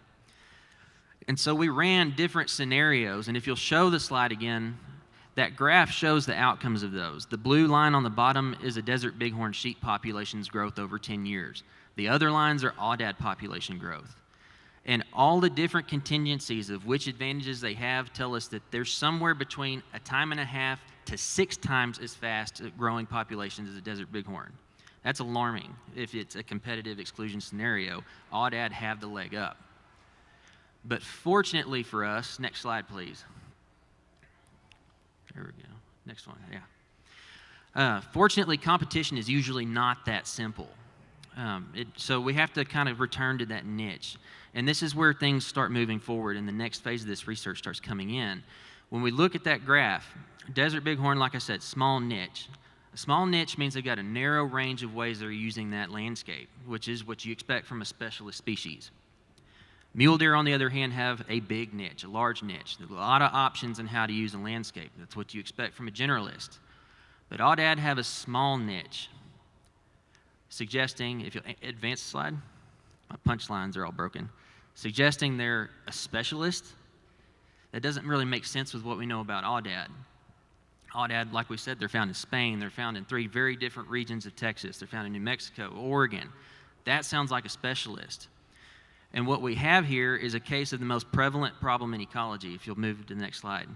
And so we ran different scenarios, and if you'll show the slide again, that graph shows the outcomes of those. The blue line on the bottom is a Desert Bighorn sheep population's growth over 10 years. The other lines are Aoudad population growth. And all the different contingencies of which advantages they have tell us that there's somewhere between 1.5 to 6 times as fast growing populations as a Desert Bighorn. That's alarming if it's a competitive exclusion scenario. Aoudad have the leg up. But fortunately for us, next slide please. There we go. Next one, yeah. Fortunately, competition is usually not that simple. So we have to kind of return to that niche. And this is where things start moving forward and the next phase of this research starts coming in. When we look at that graph, Desert Bighorn, like I said, small niche. A small niche means they've got a narrow range of ways they're using that landscape, which is what you expect from a specialist species. Mule deer, on the other hand, have a big niche, a large niche. There's a lot of options on how to use a landscape. That's what you expect from a generalist. But Aoudad have a small niche, suggesting, if you advance the slide, my punch lines are all broken, suggesting they're a specialist. That doesn't really make sense with what we know about Aoudad. Aoudad, like we said, they're found in Spain. They're found in 3 very different regions of Texas. They're found in New Mexico, Oregon. That sounds like a specialist. And what we have here is a case of the most prevalent problem in ecology, if you'll move to the next slide,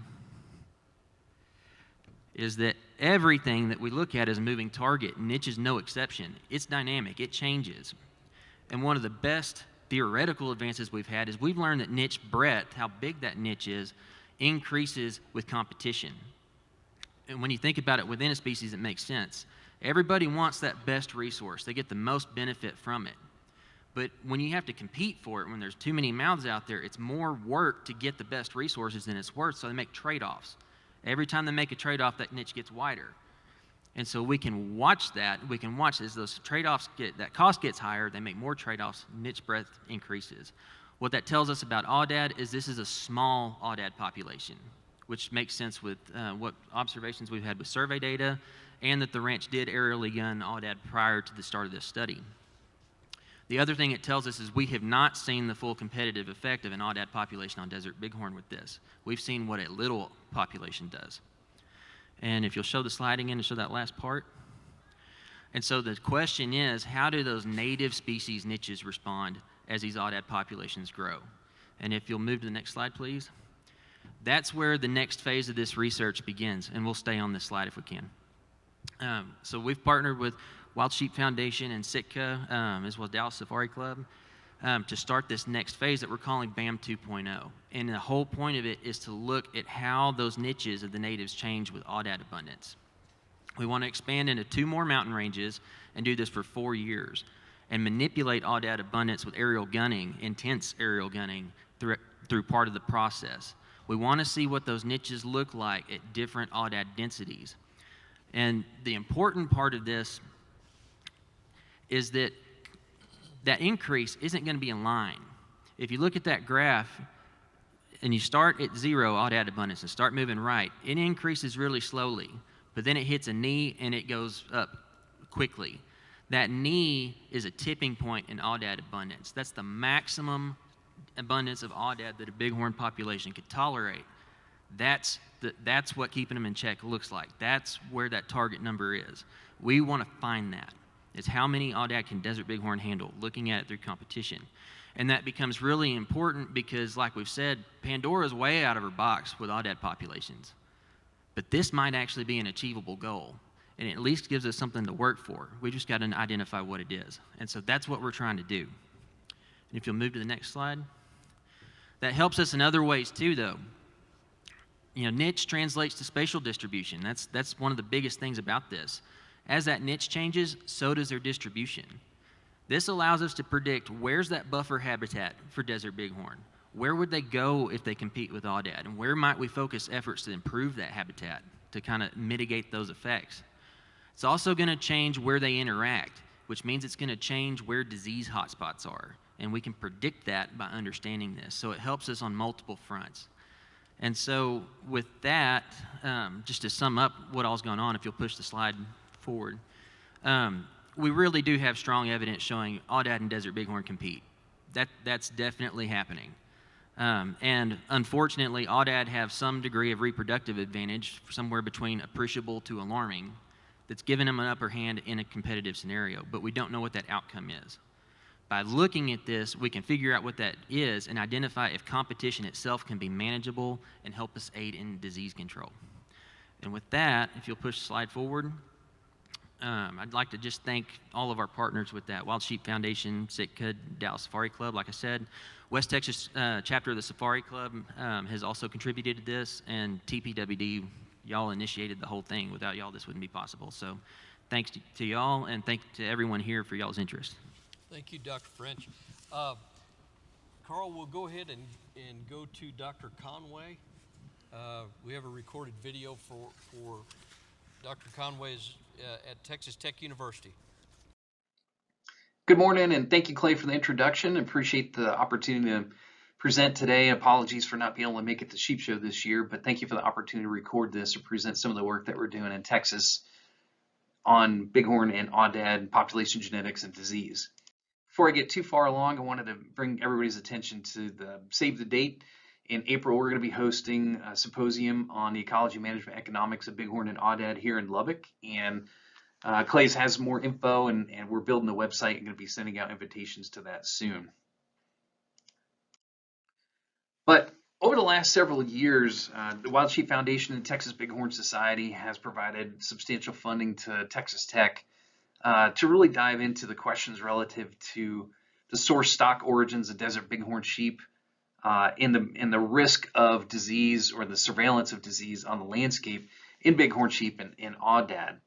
is that everything that we look at is a moving target. Niche is no exception. It's dynamic, it changes. And one of the best theoretical advances we've had is we've learned that niche breadth, how big that niche is, increases with competition. And when you think about it within a species, it makes sense. Everybody wants that best resource. They get the most benefit from it. But when you have to compete for it, when there's too many mouths out there, it's more work to get the best resources than it's worth, so they make trade-offs. Every time they make a trade-off, that niche gets wider. And so we can watch that. We can watch as those trade-offs that cost gets higher, they make more trade-offs, niche breadth increases. What that tells us about Aoudad is this is a small Aoudad population, which makes sense with what observations we've had with survey data, and that the ranch did aerially gun Aoudad prior to the start of this study. The other thing it tells us is we have not seen the full competitive effect of an Aoudad population on desert bighorn with this. We've seen what a little population does. And if you'll show the slide again and show that last part. And so the question is, how do those native species niches respond as these Aoudad populations grow? And if you'll move to the next slide, please. That's where the next phase of this research begins, and we'll stay on this slide if we can. So we've partnered with Wild Sheep Foundation and Sitka, as well as Dallas Safari Club, to start this next phase that we're calling BAM 2.0. And the whole point of it is to look at how those niches of the natives change with Aoudad abundance. We want to expand into 2 more mountain ranges and do this for 4 years and manipulate Aoudad abundance with aerial gunning, intense aerial gunning, through part of the process. We want to see what those niches look like at different Aoudad densities. And the important part of this is that that increase isn't going to be in line. If you look at that graph and you start at 0 Aoudad abundance and start moving right, it increases really slowly, but then it hits a knee and it goes up quickly. That knee is a tipping point in Aoudad abundance. That's the maximum abundance of Aoudad that a bighorn population could tolerate. That's what keeping them in check looks like. That's where that target number is. We want to find that. It's how many Aoudad can desert bighorn handle, looking at it through competition. And that becomes really important because, like we've said, Pandora's way out of her box with Aoudad populations. But this might actually be an achievable goal, and it at least gives us something to work for. We just got to identify what it is. And so that's what we're trying to do. And if you'll move to the next slide. That helps us in other ways too, though. You know, niche translates to spatial distribution. That's one of the biggest things about this. As that niche changes, so does their distribution. This allows us to predict where's that buffer habitat for desert bighorn. Where would they go if they compete with Aoudad? And where might we focus efforts to improve that habitat to kind of mitigate those effects? It's also going to change where they interact, which means it's going to change where disease hotspots are. And we can predict that by understanding this. So it helps us on multiple fronts. And so with that, just to sum up what all's going on, if you'll push the slide forward, we really do have strong evidence showing Aoudad and desert bighorn compete. That's definitely happening. And unfortunately, Aoudad have some degree of reproductive advantage, somewhere between appreciable to alarming, that's given them an upper hand in a competitive scenario, but we don't know what that outcome is. By looking at this, we can figure out what that is and identify if competition itself can be manageable and help us aid in disease control. And with that, if you'll push the slide forward, I'd like to just thank all of our partners with that. Wild Sheep Foundation, Sitka, Dallas Safari Club, like I said. West Texas chapter of the Safari Club has also contributed to this, and TPWD, y'all initiated the whole thing. Without y'all, this wouldn't be possible. So thanks to y'all, and thanks to everyone here for y'all's interest. Thank you, Dr. French. Carl, we'll go ahead and go to Dr. Conway. We have a recorded video for Dr. Conway's at Texas Tech University. Good morning, and thank you, Clay, for the introduction. Appreciate the opportunity to present today. Apologies for not being able to make it to Sheep Show this year, but thank you for the opportunity to record this or present some of the work that we're doing in Texas on bighorn and Aoudad population genetics and disease. Before I get too far along, I wanted to bring everybody's attention to the save the date. In April, we're going to be hosting a symposium on the ecology management economics of bighorn and Aoudad here in Lubbock. And Clay's has more info, and we're building a website and going to be sending out invitations to that soon. Over the last several years, the Wild Sheep Foundation and Texas Bighorn Society has provided substantial funding to Texas Tech to really dive into the questions relative to the source stock origins of desert bighorn sheep and the risk of disease or the surveillance of disease on the landscape in bighorn sheep and Aoudad.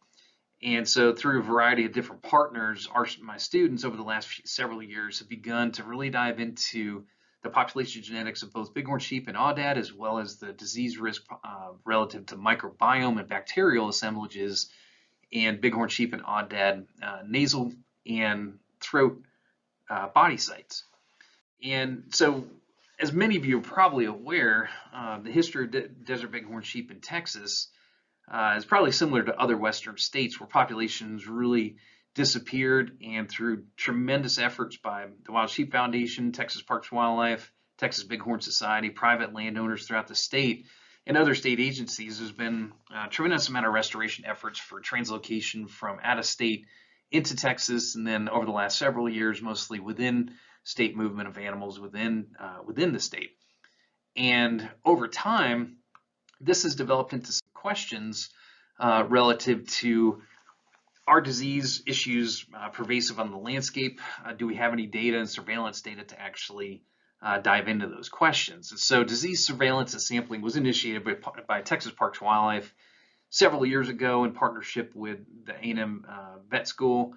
And so through a variety of different partners, my students over the last several years have begun to really dive into the population genetics of both bighorn sheep and Aoudad, as well as the disease risk relative to microbiome and bacterial assemblages in bighorn sheep and Aoudad nasal and throat body sites. And so, as many of you are probably aware, the history of desert bighorn sheep in Texas is probably similar to other western states where populations really disappeared, and through tremendous efforts by the Wild Sheep Foundation, Texas Parks and Wildlife, Texas Bighorn Society, private landowners throughout the state, and other state agencies, there's been a tremendous amount of restoration efforts for translocation from out of state into Texas, and then over the last several years, mostly within state movement of animals within the state. And over time, this has developed into some questions relative to, are disease issues pervasive on the landscape? Do we have any data and surveillance data to actually dive into those questions? And so disease surveillance and sampling was initiated by Texas Parks and Wildlife several years ago in partnership with the A&M Vet School,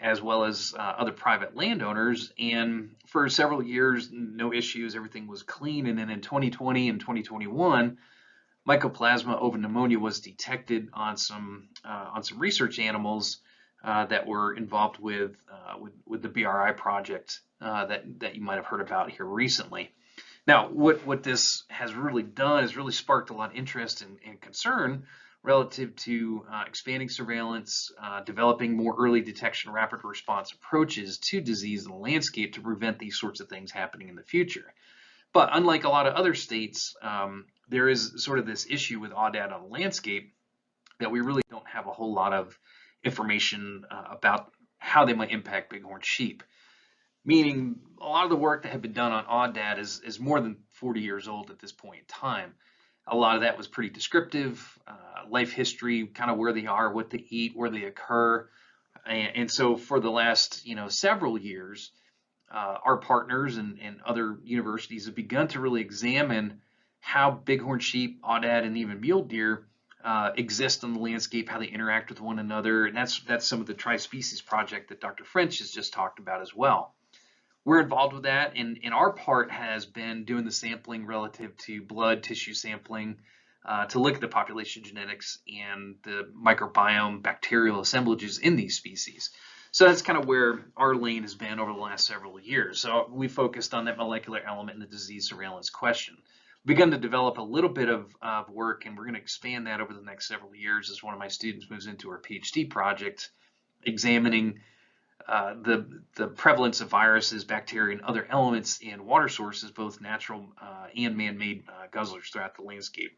as well as other private landowners. And for several years, no issues, everything was clean. And then in 2020 and 2021, Mycoplasma ovipneumonia was detected on some research animals that were involved with the BRI project that you might have heard about here recently. Now, what this has really done is really sparked a lot of interest and concern relative to expanding surveillance, developing more early detection, rapid response approaches to disease in the landscape to prevent these sorts of things happening in the future. But unlike a lot of other states, there is sort of this issue with Aoudad on the landscape that we really don't have a whole lot of information about how they might impact bighorn sheep. Meaning a lot of the work that had been done on Aoudad is more than 40 years old at this point in time. A lot of that was pretty descriptive, life history, kind of where they are, what they eat, where they occur. And so for the last several years, our partners and other universities have begun to really examine how bighorn sheep, Aoudad, and even mule deer exist on the landscape, how they interact with one another, and that's some of the tri-species project that Dr. French has just talked about as well. We're involved with that, and our part has been doing the sampling relative to blood tissue sampling to look at the population genetics and the microbiome bacterial assemblages in these species. So that's kind of where our lane has been over the last several years. So we focused on that molecular element in the disease surveillance question. We've begun to develop a little bit of work, and we're going to expand that over the next several years as one of my students moves into her PhD project, examining the prevalence of viruses, bacteria, and other elements in water sources, both natural and man-made guzzlers throughout the landscape.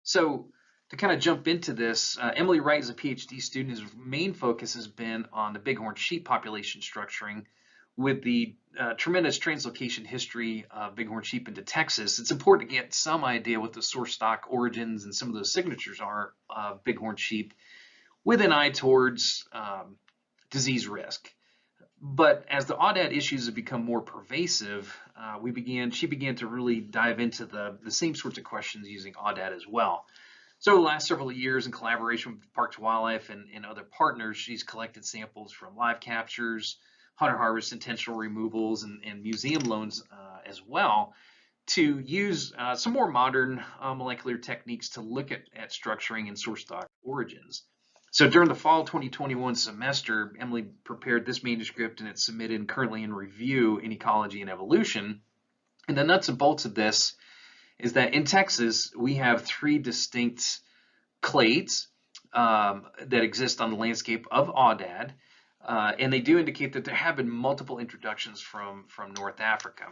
So to kind of jump into this, Emily Wright is a PhD student. His main focus has been on the bighorn sheep population structuring. With the tremendous translocation history of bighorn sheep into Texas, it's important to get some idea what the source stock origins and some of those signatures are of bighorn sheep with an eye towards disease risk. But as the Aoudad issues have become more pervasive, she began to really dive into the same sorts of questions using Aoudad as well. So the last several years, in collaboration with Parks and Wildlife and other partners, she's collected samples from live captures, hunter harvest intentional removals, and museum loans as well, to use some more modern molecular techniques to look at structuring and source stock origins. So during the fall 2021 semester, Emily prepared this manuscript, and it's submitted and currently in review in Ecology and Evolution. And the nuts and bolts of this is that in Texas, we have 3 distinct clades that exist on the landscape of Aoudad, and they do indicate that there have been multiple introductions from North Africa.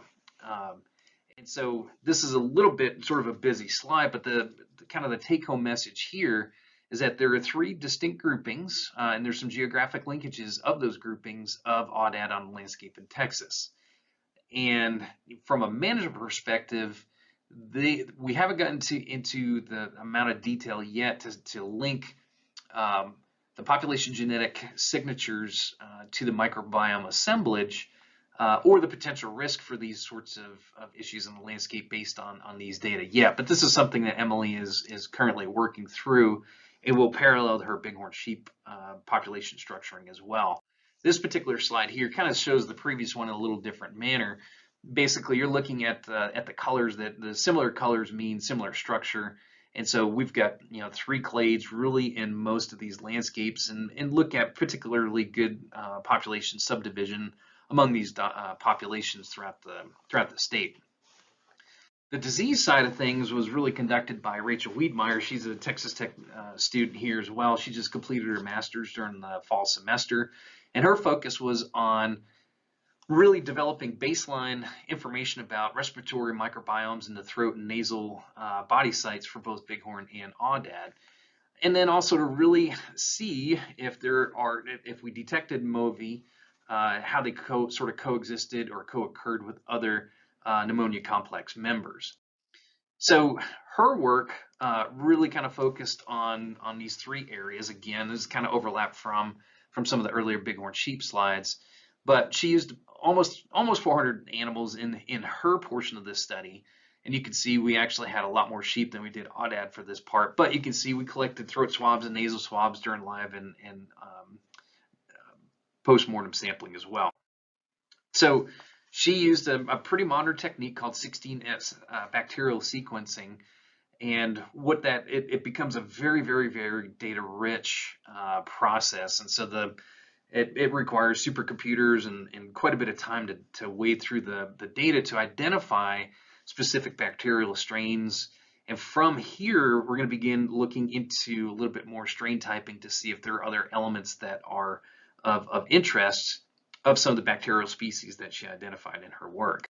And so this is a little bit sort of a busy slide, but the kind of the take-home message here is that there are 3 distinct groupings, and there's some geographic linkages of those groupings of Aoudad on the landscape in Texas. And from a management perspective, we haven't gotten into the amount of detail yet to link the population genetic signatures to the microbiome assemblage or the potential risk for these sorts of issues in the landscape based on these data yet. But this is something that Emily is currently working through. It will parallel her bighorn sheep population structuring as well. This particular slide here kind of shows the previous one in a little different manner. Basically, you're looking at the colors, that the similar colors mean similar structure. And so we've got 3 clades really in most of these landscapes, and look at particularly good population subdivision among these populations throughout the state. The disease side of things was really conducted by Rachel Wiedmeyer. She's a Texas Tech student here as well. She just completed her master's during the fall semester, and her focus was on really developing baseline information about respiratory microbiomes in the throat and nasal body sites for both bighorn and Aoudad. And then also to really see if we detected Movi, how they sort of coexisted or co-occurred with other pneumonia complex members. So her work really kind of focused on these 3 areas. Again, this is kind of overlap from some of the earlier bighorn sheep slides, but she used almost 400 animals in her portion of this study. And you can see we actually had a lot more sheep than we did Aoudad for this part, but you can see we collected throat swabs and nasal swabs during live and post-mortem sampling as well. So she used a pretty modern technique called 16S bacterial sequencing, and what it becomes a very, very, very data-rich process. And so it requires supercomputers and quite a bit of time to wade through the data to identify specific bacterial strains. And from here, we're going to begin looking into a little bit more strain typing to see if there are other elements that are of interest of some of the bacterial species that she identified in her work.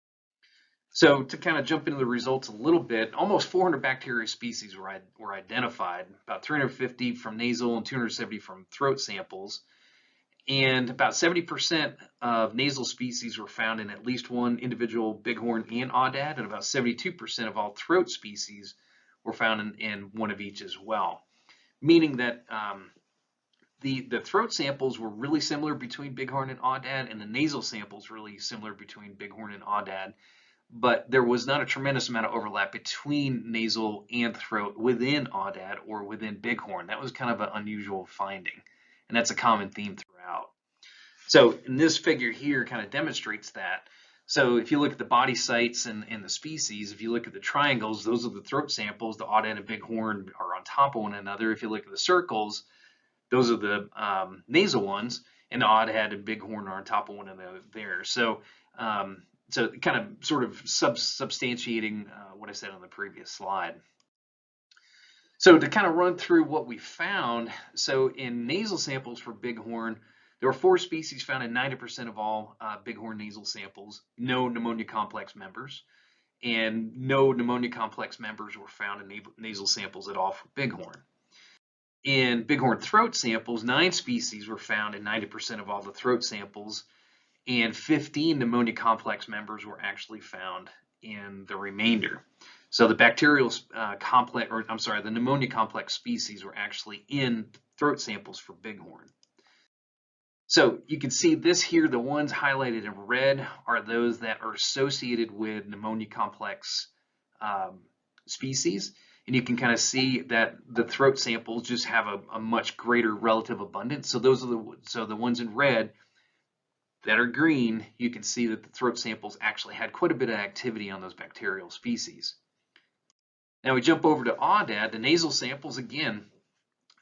So to kind of jump into the results a little bit, almost 400 bacteria species were identified, about 350 from nasal and 270 from throat samples. And about 70% of nasal species were found in at least one individual bighorn and Aoudad, and about 72% of all throat species were found in one of each as well. Meaning that the throat samples were really similar between bighorn and Aoudad, and the nasal samples really similar between bighorn and Aoudad, but there was not a tremendous amount of overlap between nasal and throat within Aoudad or within bighorn. That was kind of an unusual finding, and that's a common theme throughout. So in this figure here kind of demonstrates that. So if you look at the body sites and the species, if you look at the triangles, those are the throat samples. The Aoudad and bighorn are on top of one another. If you look at the circles, those are the nasal ones, and the Aoudad and bighorn are on top of one another there. So so kind of sort of substantiating what I said on the previous slide. So to kind of run through what we found, so in nasal samples for bighorn, there were 4 species found in 90% of all bighorn nasal samples, no pneumonia complex members, and no pneumonia complex members were found in nasal samples at all for bighorn. In bighorn throat samples, 9 species were found in 90% of all the throat samples, and 15 pneumonia complex members were actually found in the remainder. So the bacterial complex, or I'm sorry, the pneumonia complex species were actually in throat samples for bighorn. So you can see this here, the ones highlighted in red are those that are associated with pneumonia complex species. And you can kind of see that the throat samples just have a much greater relative abundance. So those are the ones in red that are green, you can see that the throat samples actually had quite a bit of activity on those bacterial species. Now we jump over to Aoudad, the nasal samples, again,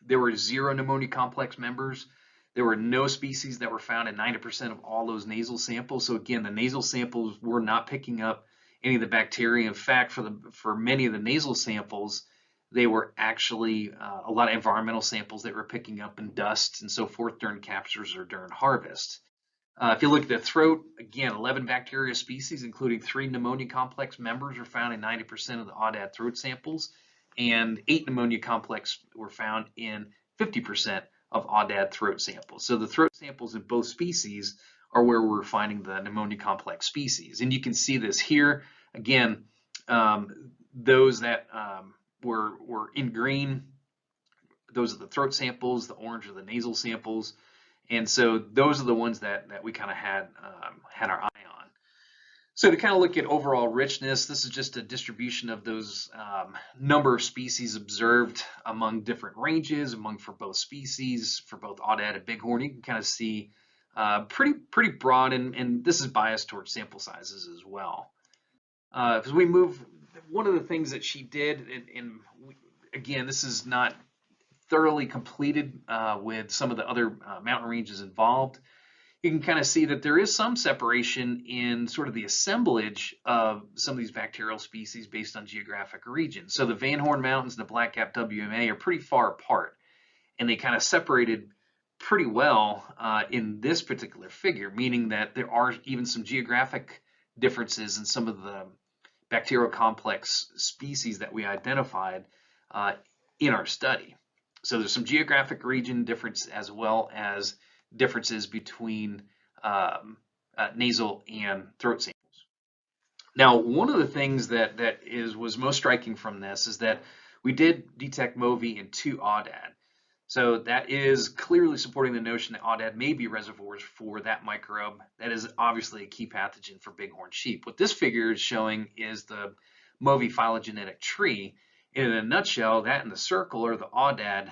there were 0 pneumonia complex members. There were no species that were found in 90% of all those nasal samples. So again, the nasal samples were not picking up any of the bacteria. In fact, for many of the nasal samples, they were actually a lot of environmental samples that were picking up in dust and so forth during captures or during harvest. If you look at the throat, again, 11 bacteria species, including 3 pneumonia complex members, were found in 90% of the Aoudad throat samples, and 8 pneumonia complex were found in 50% of Aoudad throat samples. So the throat samples in both species are where we're finding the pneumonia complex species. And you can see this here. Again, those that were in green, those are the throat samples, the orange are the nasal samples. And so those are the ones that we kind of had our eye on. So to kind of look at overall richness, this is just a distribution of those number of species observed among different ranges, for both species, for both Aoudad and Bighorn. You can kind of see pretty broad, and this is biased towards sample sizes as well. As we move, one of the things that she did, and again, this is not thoroughly completed with some of the other mountain ranges involved. You can kind of see that there is some separation in sort of the assemblage of some of these bacterial species based on geographic region. So the Van Horn Mountains and the Black Gap WMA are pretty far apart, and they kind of separated pretty well in this particular figure, meaning that there are even some geographic differences in some of the bacterial complex species that we identified in our study. So there's some geographic region difference as well as differences between nasal and throat samples. Now, one of the things that was most striking from this is that we did detect Movi in 2 Aoudad. So that is clearly supporting the notion that Aoudad may be reservoirs for that microbe. That is obviously a key pathogen for bighorn sheep. What this figure is showing is the Movi phylogenetic tree. In a nutshell, that in the circle are the Aoudad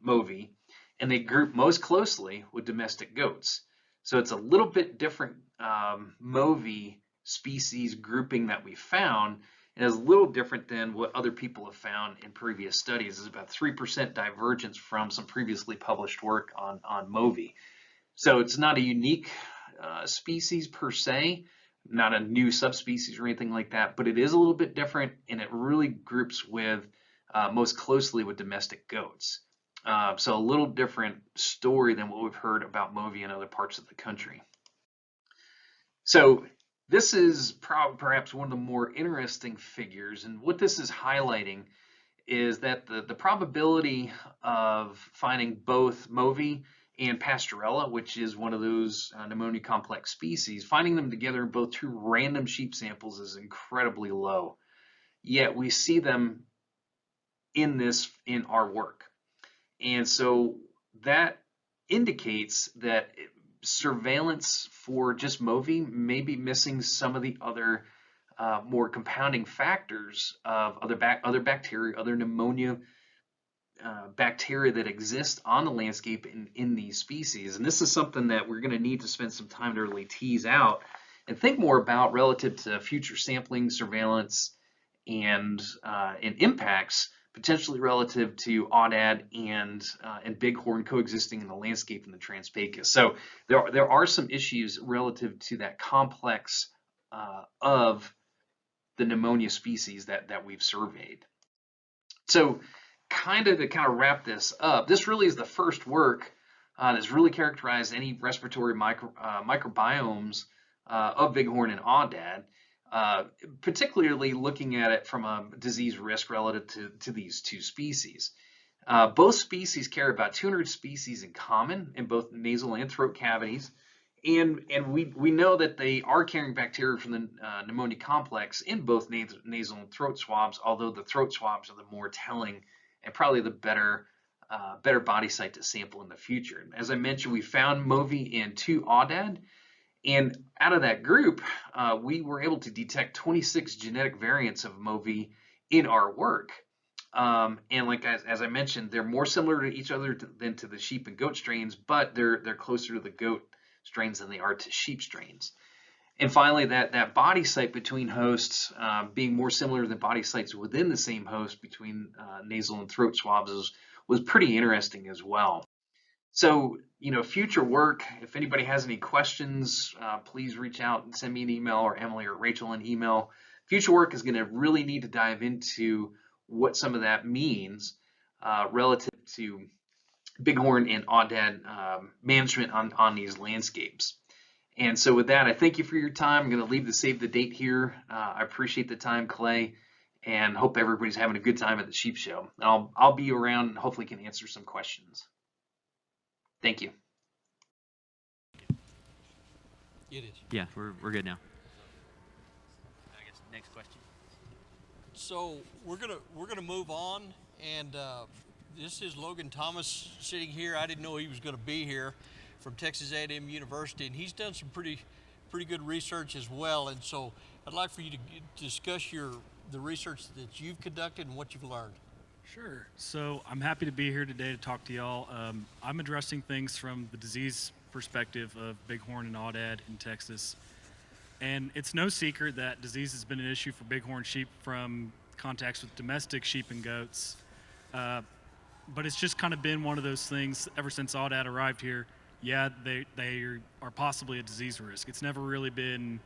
Movi, and they group most closely with domestic goats. So it's a little bit different Movi species grouping that we found, and is a little different than what other people have found in previous studies. There's about 3% divergence from some previously published work on Movi. So it's not a unique species per se, not a new subspecies or anything like that, but it is a little bit different, and it really groups with most closely with domestic goats. So a little different story than what we've heard about Movi in other parts of the country. So this is perhaps one of the more interesting figures, and what this is highlighting is that the probability of finding both Movi and Pastorella, which is one of those pneumonia complex species, finding them together in both 2 random sheep samples is incredibly low. Yet we see them in our work. And so that indicates that surveillance for just Movi may be missing some of the other more compounding factors of other bacteria, other pneumonia bacteria that exist on the landscape in these species. And this is something that we're going to need to spend some time to really tease out and think more about relative to future sampling, surveillance, and impacts, potentially relative to Aoudad and Bighorn coexisting in the landscape in the Trans-Pecos. So there are some issues relative to that complex of the pneumonia species that we've surveyed. So to wrap this up, this really is the first work that's really characterized any respiratory microbiomes of Bighorn and Aoudad, particularly looking at it from a disease risk relative to these 2 species. Both species carry about 200 species in common in both nasal and throat cavities, and we know that they are carrying bacteria from the pneumonia complex in both nasal and throat swabs, although the throat swabs are the more telling and probably the better body site to sample in the future. As I mentioned, we found Movi in 2 Aoudad, and out of that group, we were able to detect 26 genetic variants of Movi in our work. And as I mentioned, they're more similar to each other than to the sheep and goat strains, but they're closer to the goat strains than they are to sheep strains. And finally, that body site between hosts being more similar than body sites within the same host between nasal and throat swabs was pretty interesting as well. So, future work, if anybody has any questions, please reach out and send me an email, or Emily or Rachel an email. Future work is going to really need to dive into what some of that means relative to Bighorn and Aoudad management on these landscapes. And so with that, I thank you for your time. I'm going to leave the save the date here. I appreciate the time, Clay, and hope everybody's having a good time at the Sheep Show. I'll be around and hopefully can answer some questions. Thank you. It is. Yeah, we're good now. I guess next question. So we're gonna move on, and this is Logan Thomas sitting here. I didn't know he was going to be here, from Texas A&M University, and he's done some pretty good research as well. And so I'd like for you to discuss the research that you've conducted and what you've learned. Sure. So I'm happy to be here today to talk to y'all. I'm addressing things from the disease perspective of Bighorn and Aoudad in Texas. And it's no secret that disease has been an issue for Bighorn sheep from contacts with domestic sheep and goats. But it's just kind of been one of those things ever since Aoudad arrived here. Yeah, they are possibly a disease risk. It's never really been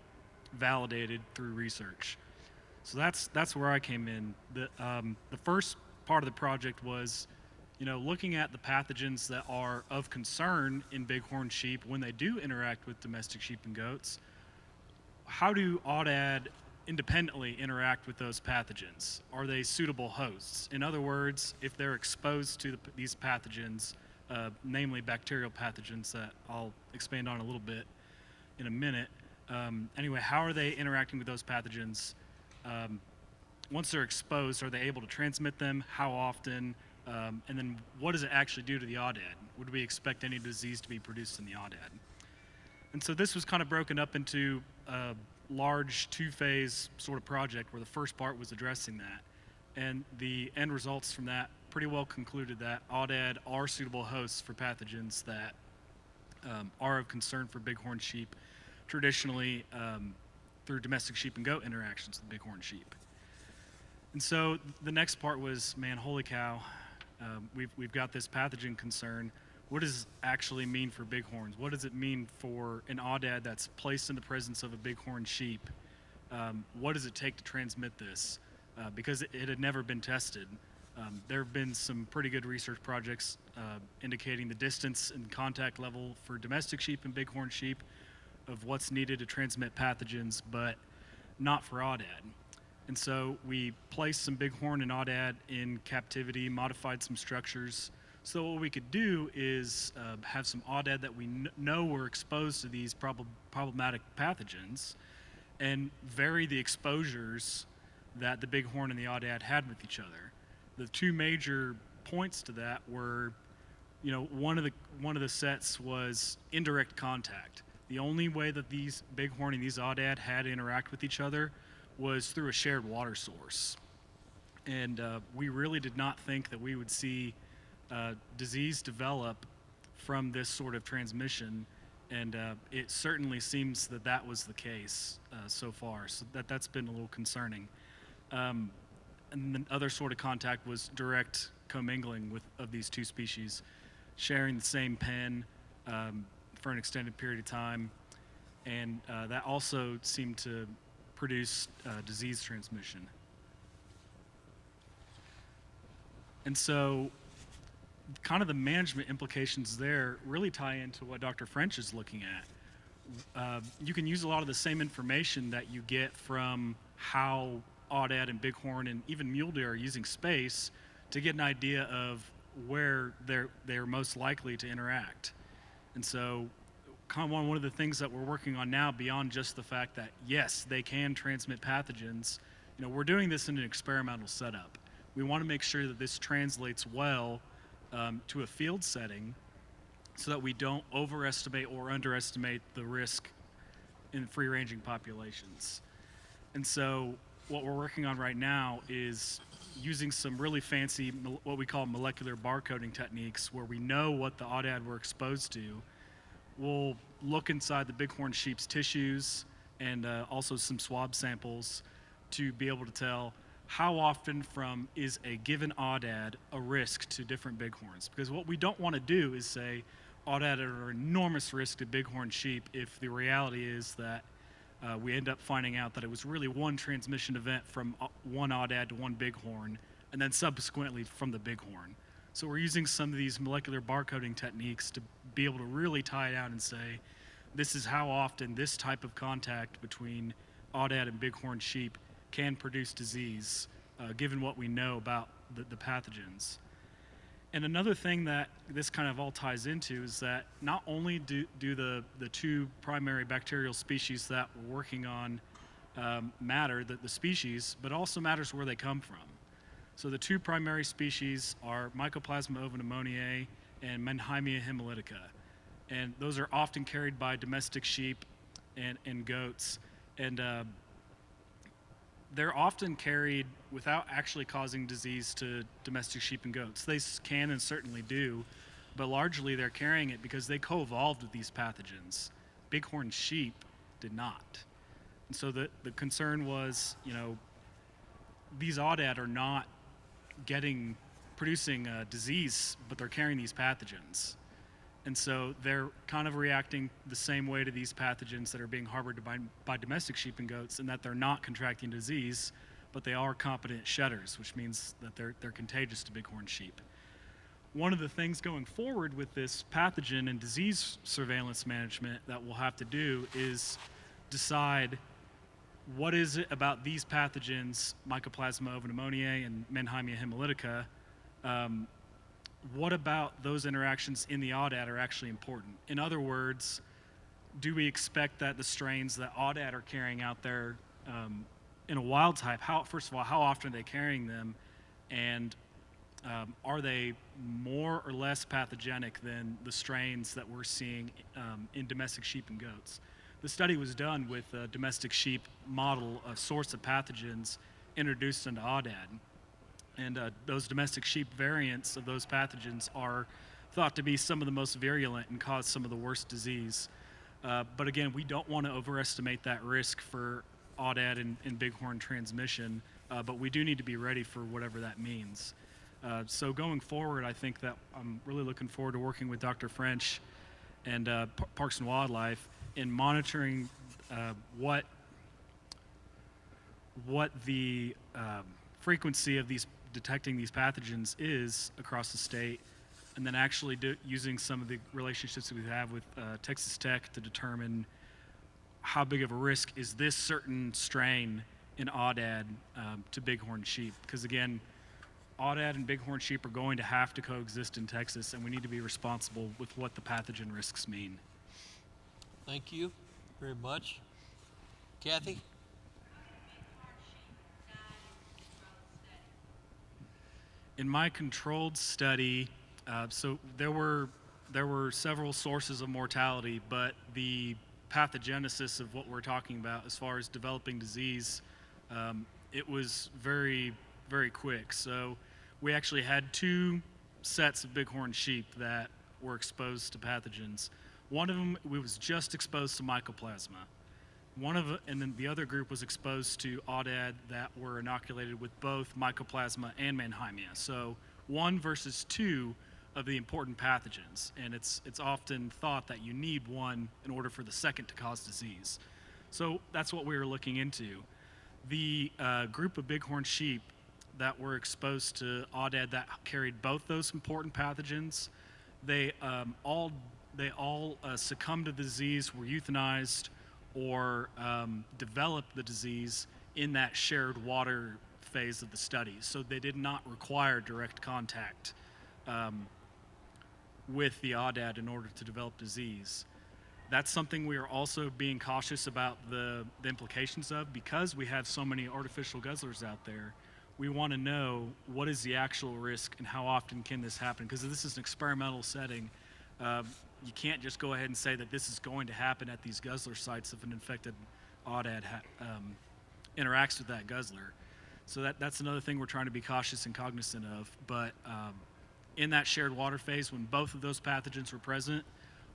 validated through research. So that's where I came in. The first part of the project was, looking at the pathogens that are of concern in bighorn sheep when they do interact with domestic sheep and goats. How do Aoudad independently interact with those pathogens? Are they suitable hosts? In other words, if they're exposed to these pathogens, namely bacterial pathogens that I'll expand on a little bit in a minute. Anyway, how are they interacting with those pathogens? Once they're exposed, are they able to transmit them? How often? And then what does it actually do to the Aoudad? Would we expect any disease to be produced in the Aoudad? And so this was kind of broken up into a large two-phase sort of project where the first part was addressing that. And the end results from that pretty well concluded that Aoudad are suitable hosts for pathogens that are of concern for bighorn sheep, traditionally through domestic sheep and goat interactions with bighorn sheep. And so the next part was, man, holy cow, we've got this pathogen concern. What does it actually mean for bighorns? What does it mean for an Aoudad that's placed in the presence of a bighorn sheep? What does it take to transmit this? Because it had never been tested. There have been some pretty good research projects indicating the distance and contact level for domestic sheep and bighorn sheep of what's needed to transmit pathogens, but not for Aoudad. And so we placed some bighorn and Aoudad in captivity, modified some structures. So what we could do is have some Aoudad that we know were exposed to these problematic pathogens and vary the exposures that the bighorn and the Aoudad had with each other. The two major points to that were, one of the sets was indirect contact. The only way that these bighorn and these Aoudad had to interact with each other was through a shared water source. And we really did not think that we would see disease develop from this sort of transmission, and it certainly seems that that was the case so far. So that's been a little concerning. And the other sort of contact was direct commingling of these two species, sharing the same pen for an extended period of time, and that also seemed to produce disease transmission. And so kind of the management implications there really tie into what Dr. French is looking at. You can use a lot of the same information that you get from how Aoudad and bighorn and even mule deer are using space to get an idea of where they're most likely to interact. And so kind of one of the things that we're working on now, beyond just the fact that yes, they can transmit pathogens, we're doing this in an experimental setup. We want to make sure that this translates well to a field setting so that we don't overestimate or underestimate the risk in free-ranging populations. And so what we're working on right now is using some really fancy, what we call molecular barcoding techniques, where we know what the Aoudad were exposed to. We'll look inside the bighorn sheep's tissues and also some swab samples to be able to tell how often from is a given Aoudad a risk to different bighorns. Because what we don't want to do is say Aoudad are an enormous risk to bighorn sheep if the reality is that we end up finding out that it was really one transmission event from one Aoudad to one bighorn, and then subsequently from the bighorn. So we're using some of these molecular barcoding techniques to be able to really tie it out and say, this is how often this type of contact between Aoudad and bighorn sheep can produce disease, given what we know about the pathogens. And another thing that this kind of all ties into is that not only do the two primary bacterial species that we're working on matter, the species, but also matters where they come from. So the two primary species are Mycoplasma ovipneumoniae and Mannheimia hemolytica. And those are often carried by domestic sheep and goats. And they're often carried without actually causing disease to domestic sheep and goats. They can and certainly do, but largely they're carrying it because they co-evolved with these pathogens. Bighorn sheep did not. And so the concern was, you know, these Aoudad are not producing disease, but they're carrying these pathogens. And so they're kind of reacting the same way to these pathogens that are being harbored by domestic sheep and goats, in that they're not contracting disease, but they are competent shedders, which means that they're contagious to bighorn sheep. One of the things going forward with this pathogen and disease surveillance management that we'll have to do is decide what is it about these pathogens, Mycoplasma ovipneumoniae and Mannheimia hemolytica, what about those interactions in the Aoudad are actually important? In other words, do we expect that the strains that Aoudad are carrying out there in a wild type, first of all, how often are they carrying them? And are they more or less pathogenic than the strains that we're seeing in domestic sheep and goats? The study was done with a domestic sheep model of source of pathogens introduced into Aoudad. And those domestic sheep variants of those pathogens are thought to be some of the most virulent and cause some of the worst disease. But again, we don't want to overestimate that risk for Aoudad and bighorn transmission, but we do need to be ready for whatever that means. So going forward, I think that I'm really looking forward to working with Dr. French and Parks and Wildlife in monitoring what the frequency of detecting these pathogens is across the state, and then actually using some of the relationships that we have with Texas Tech to determine how big of a risk is this certain strain in Aoudad to bighorn sheep. Because again, Aoudad and bighorn sheep are going to have to coexist in Texas, and we need to be responsible with what the pathogen risks mean. Thank you very much. Kathy? In my controlled study, so there were several sources of mortality, but the pathogenesis of what we're talking about as far as developing disease, it was very, very quick. So we actually had two sets of bighorn sheep that were exposed to pathogens. One of them, we was just exposed to mycoplasma. And then the other group was exposed to Aoudad that were inoculated with both mycoplasma and Mannheimia. So 1 versus 2 of the important pathogens, and it's often thought that you need one in order for the second to cause disease. So that's what we were looking into. The group of bighorn sheep that were exposed to Aoudad that carried both those important pathogens, they all succumbed to the disease, were euthanized, or developed the disease in that shared water phase of the study. So they did not require direct contact with the Aoudad in order to develop disease. That's something we are also being cautious about the implications of, because we have so many artificial guzzlers out there. We want to know what is the actual risk and how often can this happen, because this is an experimental setting. You can't just go ahead and say that this is going to happen at these guzzler sites if an infected Aoudad interacts with that guzzler. So that's another thing we're trying to be cautious and cognizant of. But in that shared water phase, when both of those pathogens were present,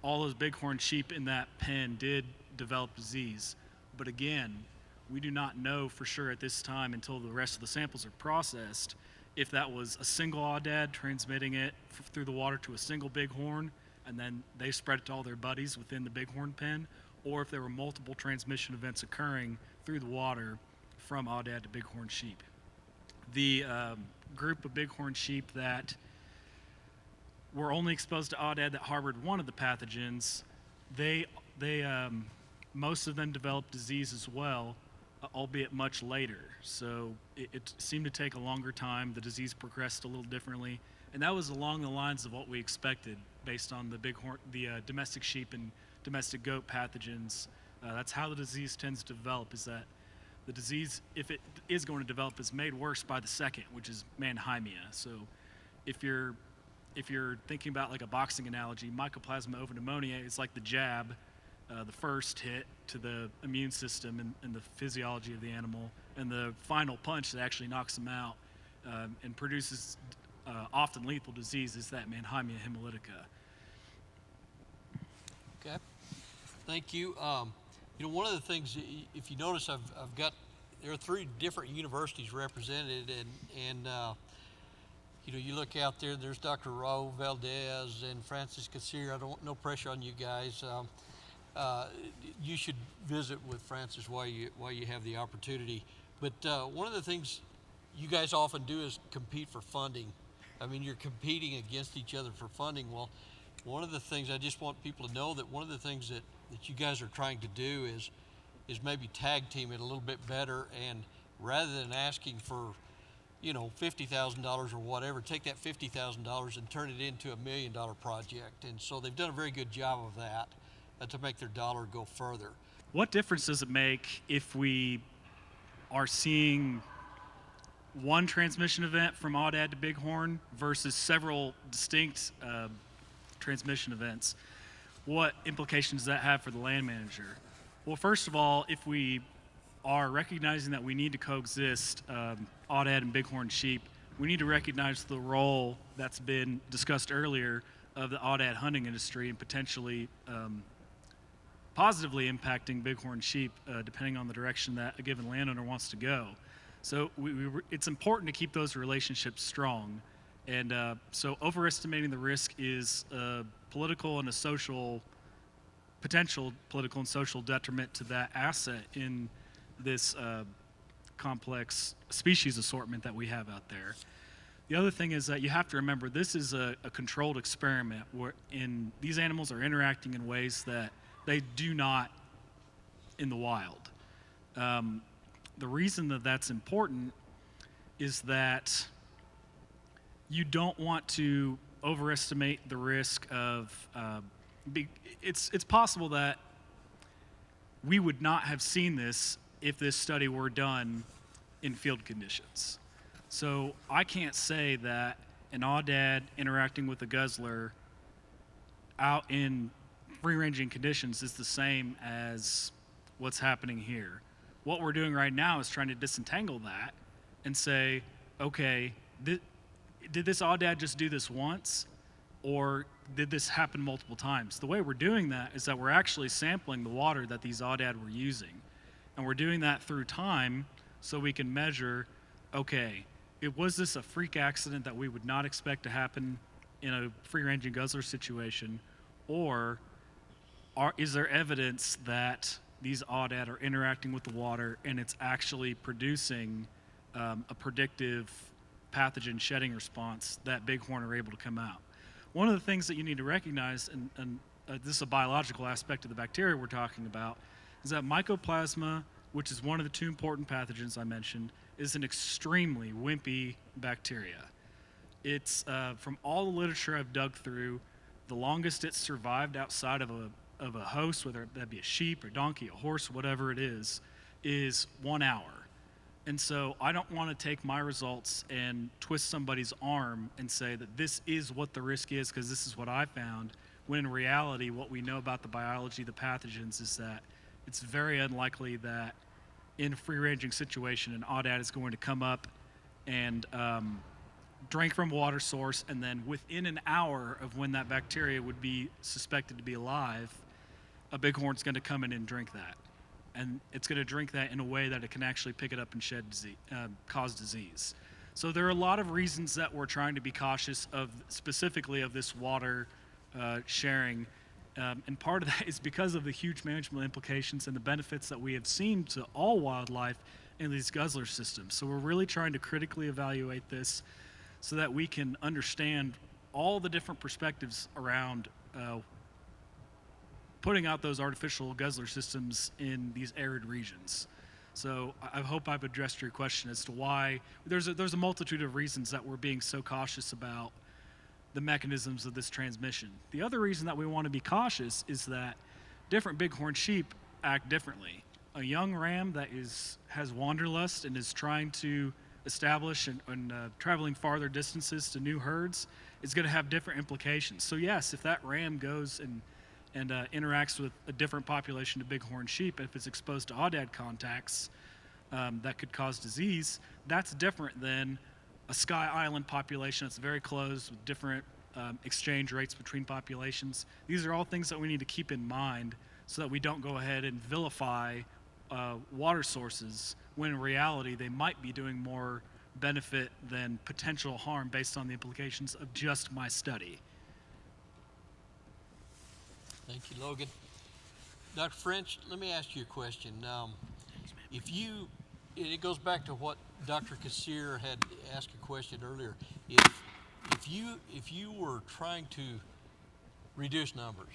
all those bighorn sheep in that pen did develop disease. But again, we do not know for sure at this time, until the rest of the samples are processed, if that was a single Aoudad transmitting it through the water to a single bighorn, and then they spread it to all their buddies within the bighorn pen, or if there were multiple transmission events occurring through the water from Aoudad to bighorn sheep. The group of bighorn sheep that were only exposed to Aoudad that harbored one of the pathogens, most of them developed disease as well, albeit much later. So it seemed to take a longer time. The disease progressed a little differently, and that was along the lines of what we expected based on the domestic sheep and domestic goat pathogens. That's how the disease tends to develop, is that the disease, if it is going to develop, is made worse by the second, which is manhymia. So if you're thinking about like a boxing analogy, Mycoplasma pneumonia is like the jab, the first hit to the immune system and the physiology of the animal, and the final punch that actually knocks them out and produces often lethal disease is that manhymia hemolytica. Okay, thank you. You know, one of the things, if you notice, I've got, there are 3 different universities represented, and you know, you look out there, there's Dr. Raul Valdez and Francis Casir. I don't, no pressure on you guys. You should visit with Francis while you have the opportunity. But one of the things you guys often do is compete for funding. I mean, you're competing against each other for funding. Well, one of the things I just want people to know, that one of the things that you guys are trying to do is maybe tag team it a little bit better, and rather than asking for, you know, $50,000 or whatever, take that $50,000 and turn it into $1 million project. And so they've done a very good job of that to make their dollar go further. What difference does it make if we are seeing one transmission event from Aoudad to Bighorn versus several distinct transmission events? What implications does that have for the land manager? Well, first of all, if we are recognizing that we need to coexist Aoudad and Bighorn sheep, we need to recognize the role that's been discussed earlier of the Aoudad hunting industry and potentially positively impacting Bighorn sheep depending on the direction that a given landowner wants to go. So it's important to keep those relationships strong. And so overestimating the risk is a political and a social, potential political and social detriment to that asset in this complex species assortment that we have out there. The other thing is that you have to remember this is a controlled experiment where these animals are interacting in ways that they do not in the wild. The reason that that's important is that you don't want to overestimate the risk of, it's possible that we would not have seen this if this study were done in field conditions. So I can't say that an Aoudad interacting with a guzzler out in free-ranging conditions is the same as what's happening here. What we're doing right now is trying to disentangle that and say, okay, did this Aoudad just do this once, or did this happen multiple times? The way we're doing that is that we're actually sampling the water that these Aoudad were using. And we're doing that through time so we can measure, okay, was this a freak accident that we would not expect to happen in a free-ranging guzzler situation, or is there evidence that these Aoudad are interacting with the water and it's actually producing a predictive pathogen shedding response that Bighorn are able to come out? One of the things that you need to recognize, and this is a biological aspect of the bacteria we're talking about, is that Mycoplasma, which is one of the 2 important pathogens I mentioned, is an extremely wimpy bacteria. It's, from all the literature I've dug through, the longest it's survived outside of a host, whether that be a sheep, a donkey, a horse, whatever it is 1 hour. And so I don't want to take my results and twist somebody's arm and say that this is what the risk is because this is what I found, when in reality what we know about the biology of the pathogens is that it's very unlikely that in a free-ranging situation an Aoudad is going to come up and drink from a water source, and then within an hour of when that bacteria would be suspected to be alive, a bighorn's going to come in and drink that. And it's going to drink that in a way that it can actually pick it up and shed disease, cause disease. So there are a lot of reasons that we're trying to be cautious of, specifically of this water sharing. And part of that is because of the huge management implications and the benefits that we have seen to all wildlife in these guzzler systems. So we're really trying to critically evaluate this so that we can understand all the different perspectives around putting out those artificial guzzler systems in these arid regions. So I hope I've addressed your question as to why there's a multitude of reasons that we're being so cautious about the mechanisms of this transmission. The other reason that we want to be cautious is that different bighorn sheep act differently. a young ram that has wanderlust and is trying to establish and traveling farther distances to new herds is going to have different implications. So yes, if that ram goes and interacts with a different population of bighorn sheep, if it's exposed to Aoudad contacts that could cause disease, that's different than a Sky Island population that's very close with different exchange rates between populations. These are all things that we need to keep in mind so that we don't go ahead and vilify water sources when in reality they might be doing more benefit than potential harm based on the implications of just my study. Thank you, Logan. Dr. French, let me ask you a question. It goes back to what Dr. Kassir had asked a question earlier. If you were trying to reduce numbers,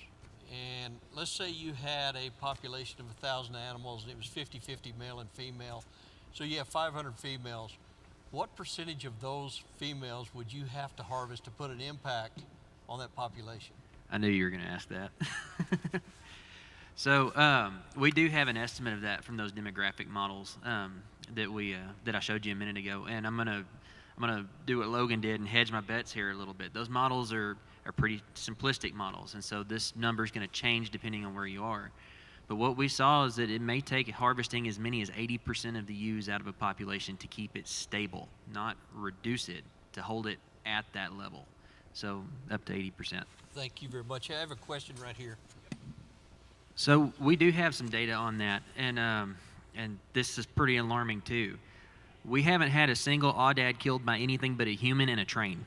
and let's say you had a population of 1,000 animals and it was 50-50 male and female, so you have 500 females, what percentage of those females would you have to harvest to put an impact on that population? I knew you were going to ask that. So we do have an estimate of that from those demographic models that I showed you a minute ago, and I'm gonna do what Logan did and hedge my bets here a little bit. Those models are pretty simplistic models, and so this number is going to change depending on where you are. But what we saw is that it may take harvesting as many as 80% of the ewes out of a population to keep it stable, not reduce it, to hold it at that level. So up to 80%. Thank you very much. I have a question right here. So we do have some data on that, and this is pretty alarming too. We haven't had a single Aoudad killed by anything but a human and a train,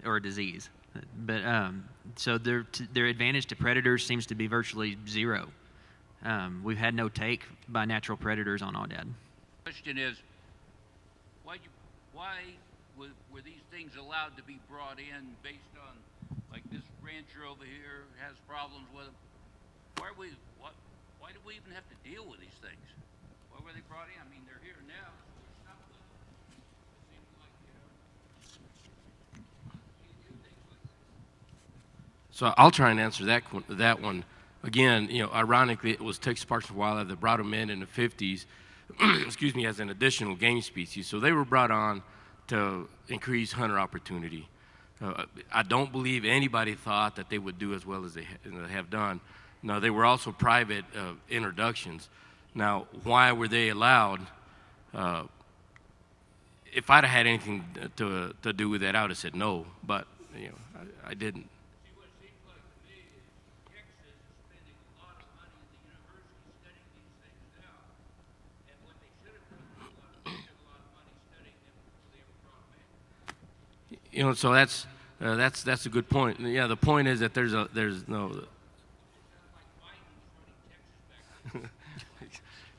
or a disease. But so their advantage to predators seems to be virtually zero. We've had no take by natural predators on Aoudad. Question is, why were these things allowed to be brought in based on, like this rancher over here has problems with them? Why do we even have to deal with these things? Why were they brought in? I mean, they're here now, so there's stuff with them. It seems like, you do things like this. So I'll try and answer that one. Again, ironically, it was Texas Parks and Wildlife that brought them in the 50s, excuse me, as an additional game species. So they were brought on to increase hunter opportunity. I don't believe anybody thought that they would do as well as they have done. No, they were also private introductions. Now, why were they allowed? If I'd have had anything to do with that, I would have said no, but I didn't. See, what it seems like to me is Texas is spending a lot of money in the university studying these things now, and what they should have done was spent a lot of money studying them before they ever brought them in. So that's a good point. Yeah, the point is that there's no.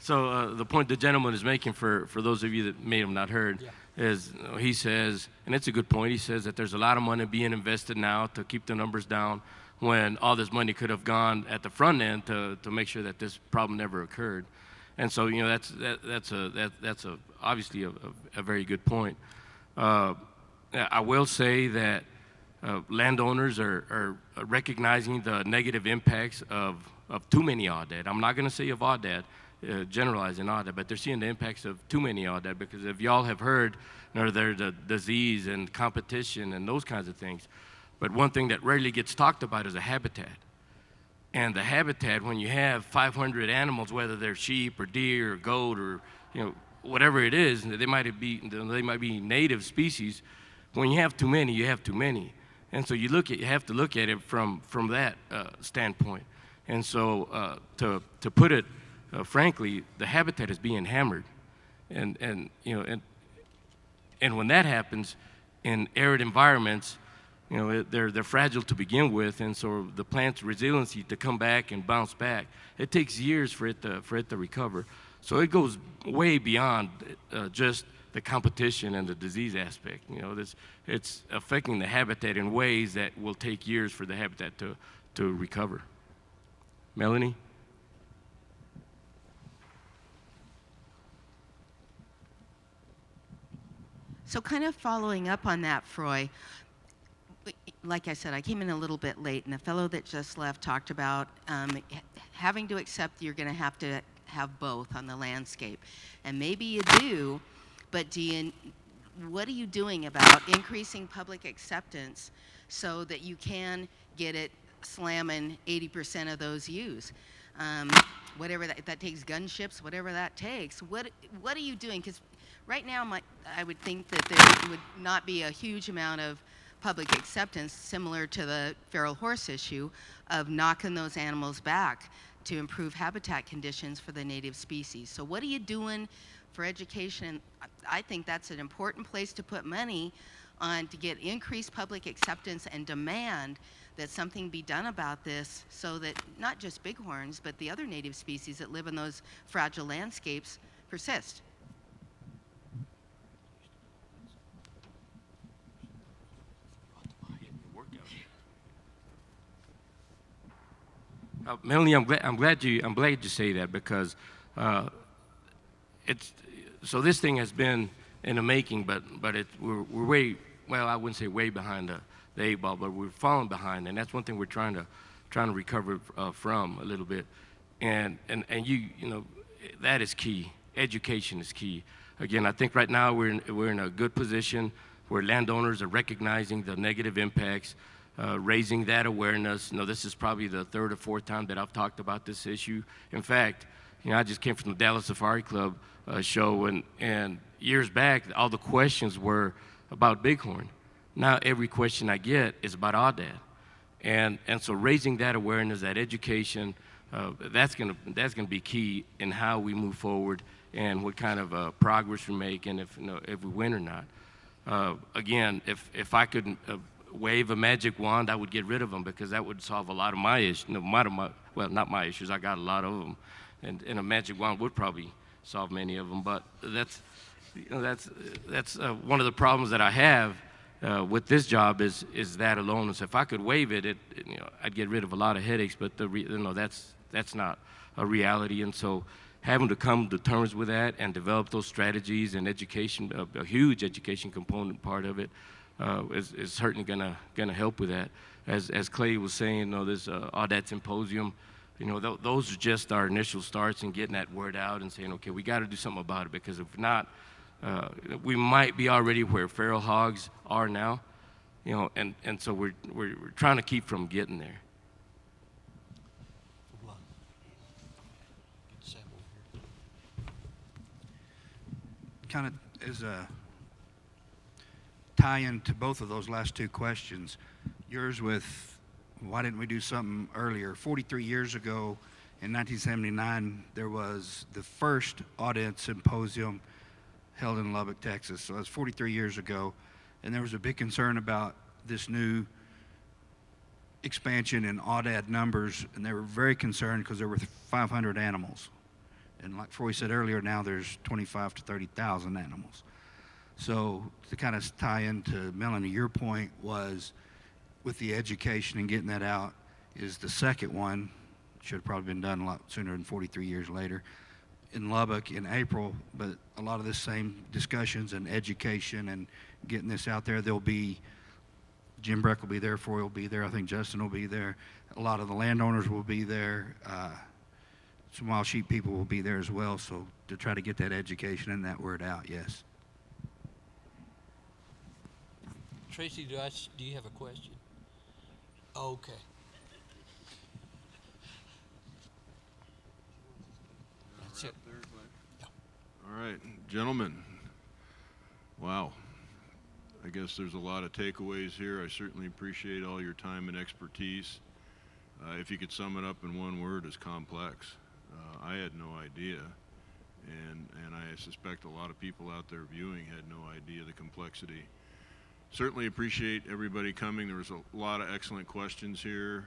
So the point the gentleman is making, for those of you that may have not heard, is he says, and it's a good point, he says that there's a lot of money being invested now to keep the numbers down when all this money could have gone at the front end to make sure that this problem never occurred. And so that's obviously a very good point. I will say that landowners are recognizing the negative impacts of too many Aoudad. I'm not going to say of Aoudad, generalizing Aoudad, but they're seeing the impacts of too many Aoudad, because if y'all have heard, there's a disease and competition and those kinds of things. But one thing that rarely gets talked about is a habitat. And the habitat, when you have 500 animals, whether they're sheep or deer or goat or whatever it is, they might be native species. When you have too many, you have too many. And so you have to look at it from that standpoint. And so to put it frankly, the habitat is being hammered, and when that happens in arid environments, they're fragile to begin with, and so the plant's resiliency to come back and bounce back, it takes years for it to recover. So it goes way beyond just the competition and the disease aspect. It's affecting the habitat in ways that will take years for the habitat to recover. Melanie? So kind of following up on that, Froy, like I said, I came in a little bit late, and the fellow that just left talked about having to accept you're going to have both on the landscape. And maybe you do, but what are you doing about increasing public acceptance so that you can get it slamming 80% of those ewes? Whatever that takes, gunships, whatever that takes. What are you doing? Because right now, I would think that there would not be a huge amount of public acceptance, similar to the feral horse issue, of knocking those animals back to improve habitat conditions for the native species. So what are you doing for education? I think that's an important place to put money on, to get increased public acceptance and demand that something be done about this, so that not just bighorns, but the other native species that live in those fragile landscapes persist. Melanie, I'm glad you say that, because it's so this thing has been in the making, but we're way, well, I wouldn't say way behind the eight ball, but we're falling behind, and that's one thing we're trying to recover from a little bit, and you know that is key. Education is key. Again, I think right now we're in a good position where landowners are recognizing the negative impacts. Raising that awareness. You know, this is probably the third or fourth time that I've talked about this issue. In fact, you know, I just came from the Dallas Safari Club show, and years back, all the questions were about bighorn. Now every question I get is about Aoudad, and so raising that awareness, that education, that's gonna be key in how we move forward and what kind of progress we make, and if we win or not. Again, if I could wave a magic wand, I would get rid of them, because that would solve a lot of my issues. Well, not my issues. I got a lot of them, and a magic wand would probably solve many of them. But that's one of the problems that I have with this job is that alone. And so if I could wave it, I'd get rid of a lot of headaches. But that's not a reality. And so having to come to terms with that and develop those strategies and education, a huge education component part of it, is certainly gonna help with that. As Clay was saying, this Audad Symposium, those are just our initial starts in getting that word out and saying, okay, we got to do something about it, because if not, we might be already where feral hogs are now, and so we're trying to keep from getting there. Kind of as a tie-in to both of those last two questions, yours with why didn't we do something earlier? 43 years ago, in 1979, there was the first Audad Symposium held in Lubbock, Texas. So that's 43 years ago, and there was a big concern about this new expansion in Audad numbers, and they were very concerned because there were 500 animals. And like Froy said earlier, now there's 25 to 30,000 animals. So to kind of tie into Melanie, your point was with the education and getting that out is the second one. Should have probably been done a lot sooner than 43 years later in Lubbock in April, but a lot of the same discussions and education and getting this out there. There'll be, Jim Breck will be there, Froy will be there, I think Justin will be there. A lot of the landowners will be there. Some wild sheep people will be there as well, so to try to get that education and that word out, yes. Tracy, do you have a question? Okay. That's it. All right, gentlemen. Wow. I guess there's a lot of takeaways here. I certainly appreciate all your time and expertise. If you could sum it up in one word, it's complex. I had no idea, and I suspect a lot of people out there viewing had no idea the complexity. Certainly appreciate everybody coming. There was a lot of excellent questions here.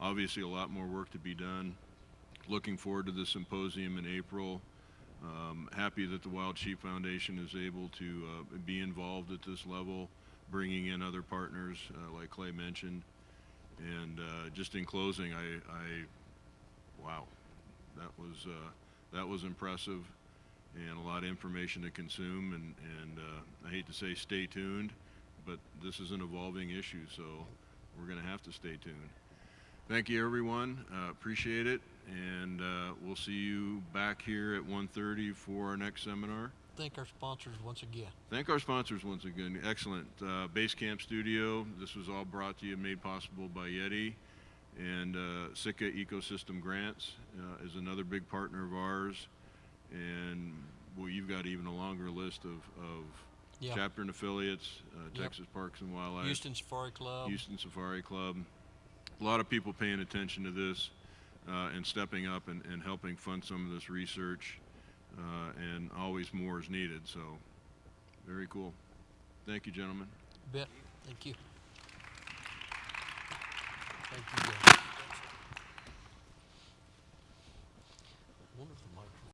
Obviously a lot more work to be done. Looking forward to the symposium in April. Happy that the Wild Sheep Foundation is able to be involved at this level, bringing in other partners like Clay mentioned. And just in closing, wow, that was impressive and a lot of information to consume. And I hate to say stay tuned, but this is an evolving issue, so we're going to have to stay tuned. Thank you, everyone. Appreciate it, and we'll see you back here at 1:30 for our next seminar. Thank our sponsors once again. Thank our sponsors once again. Excellent. Base Camp Studio. This was all brought to you and made possible by Yeti. And Sitka Ecosystem Grants is another big partner of ours. And well, you've got even a longer list of chapter and affiliates, Texas Parks and Wildlife. Houston Safari Club. Houston Safari Club. A lot of people paying attention to this and stepping up and helping fund some of this research. And always more is needed, so very cool. Thank you, gentlemen. Bet. Thank you. Thank you, Jeff.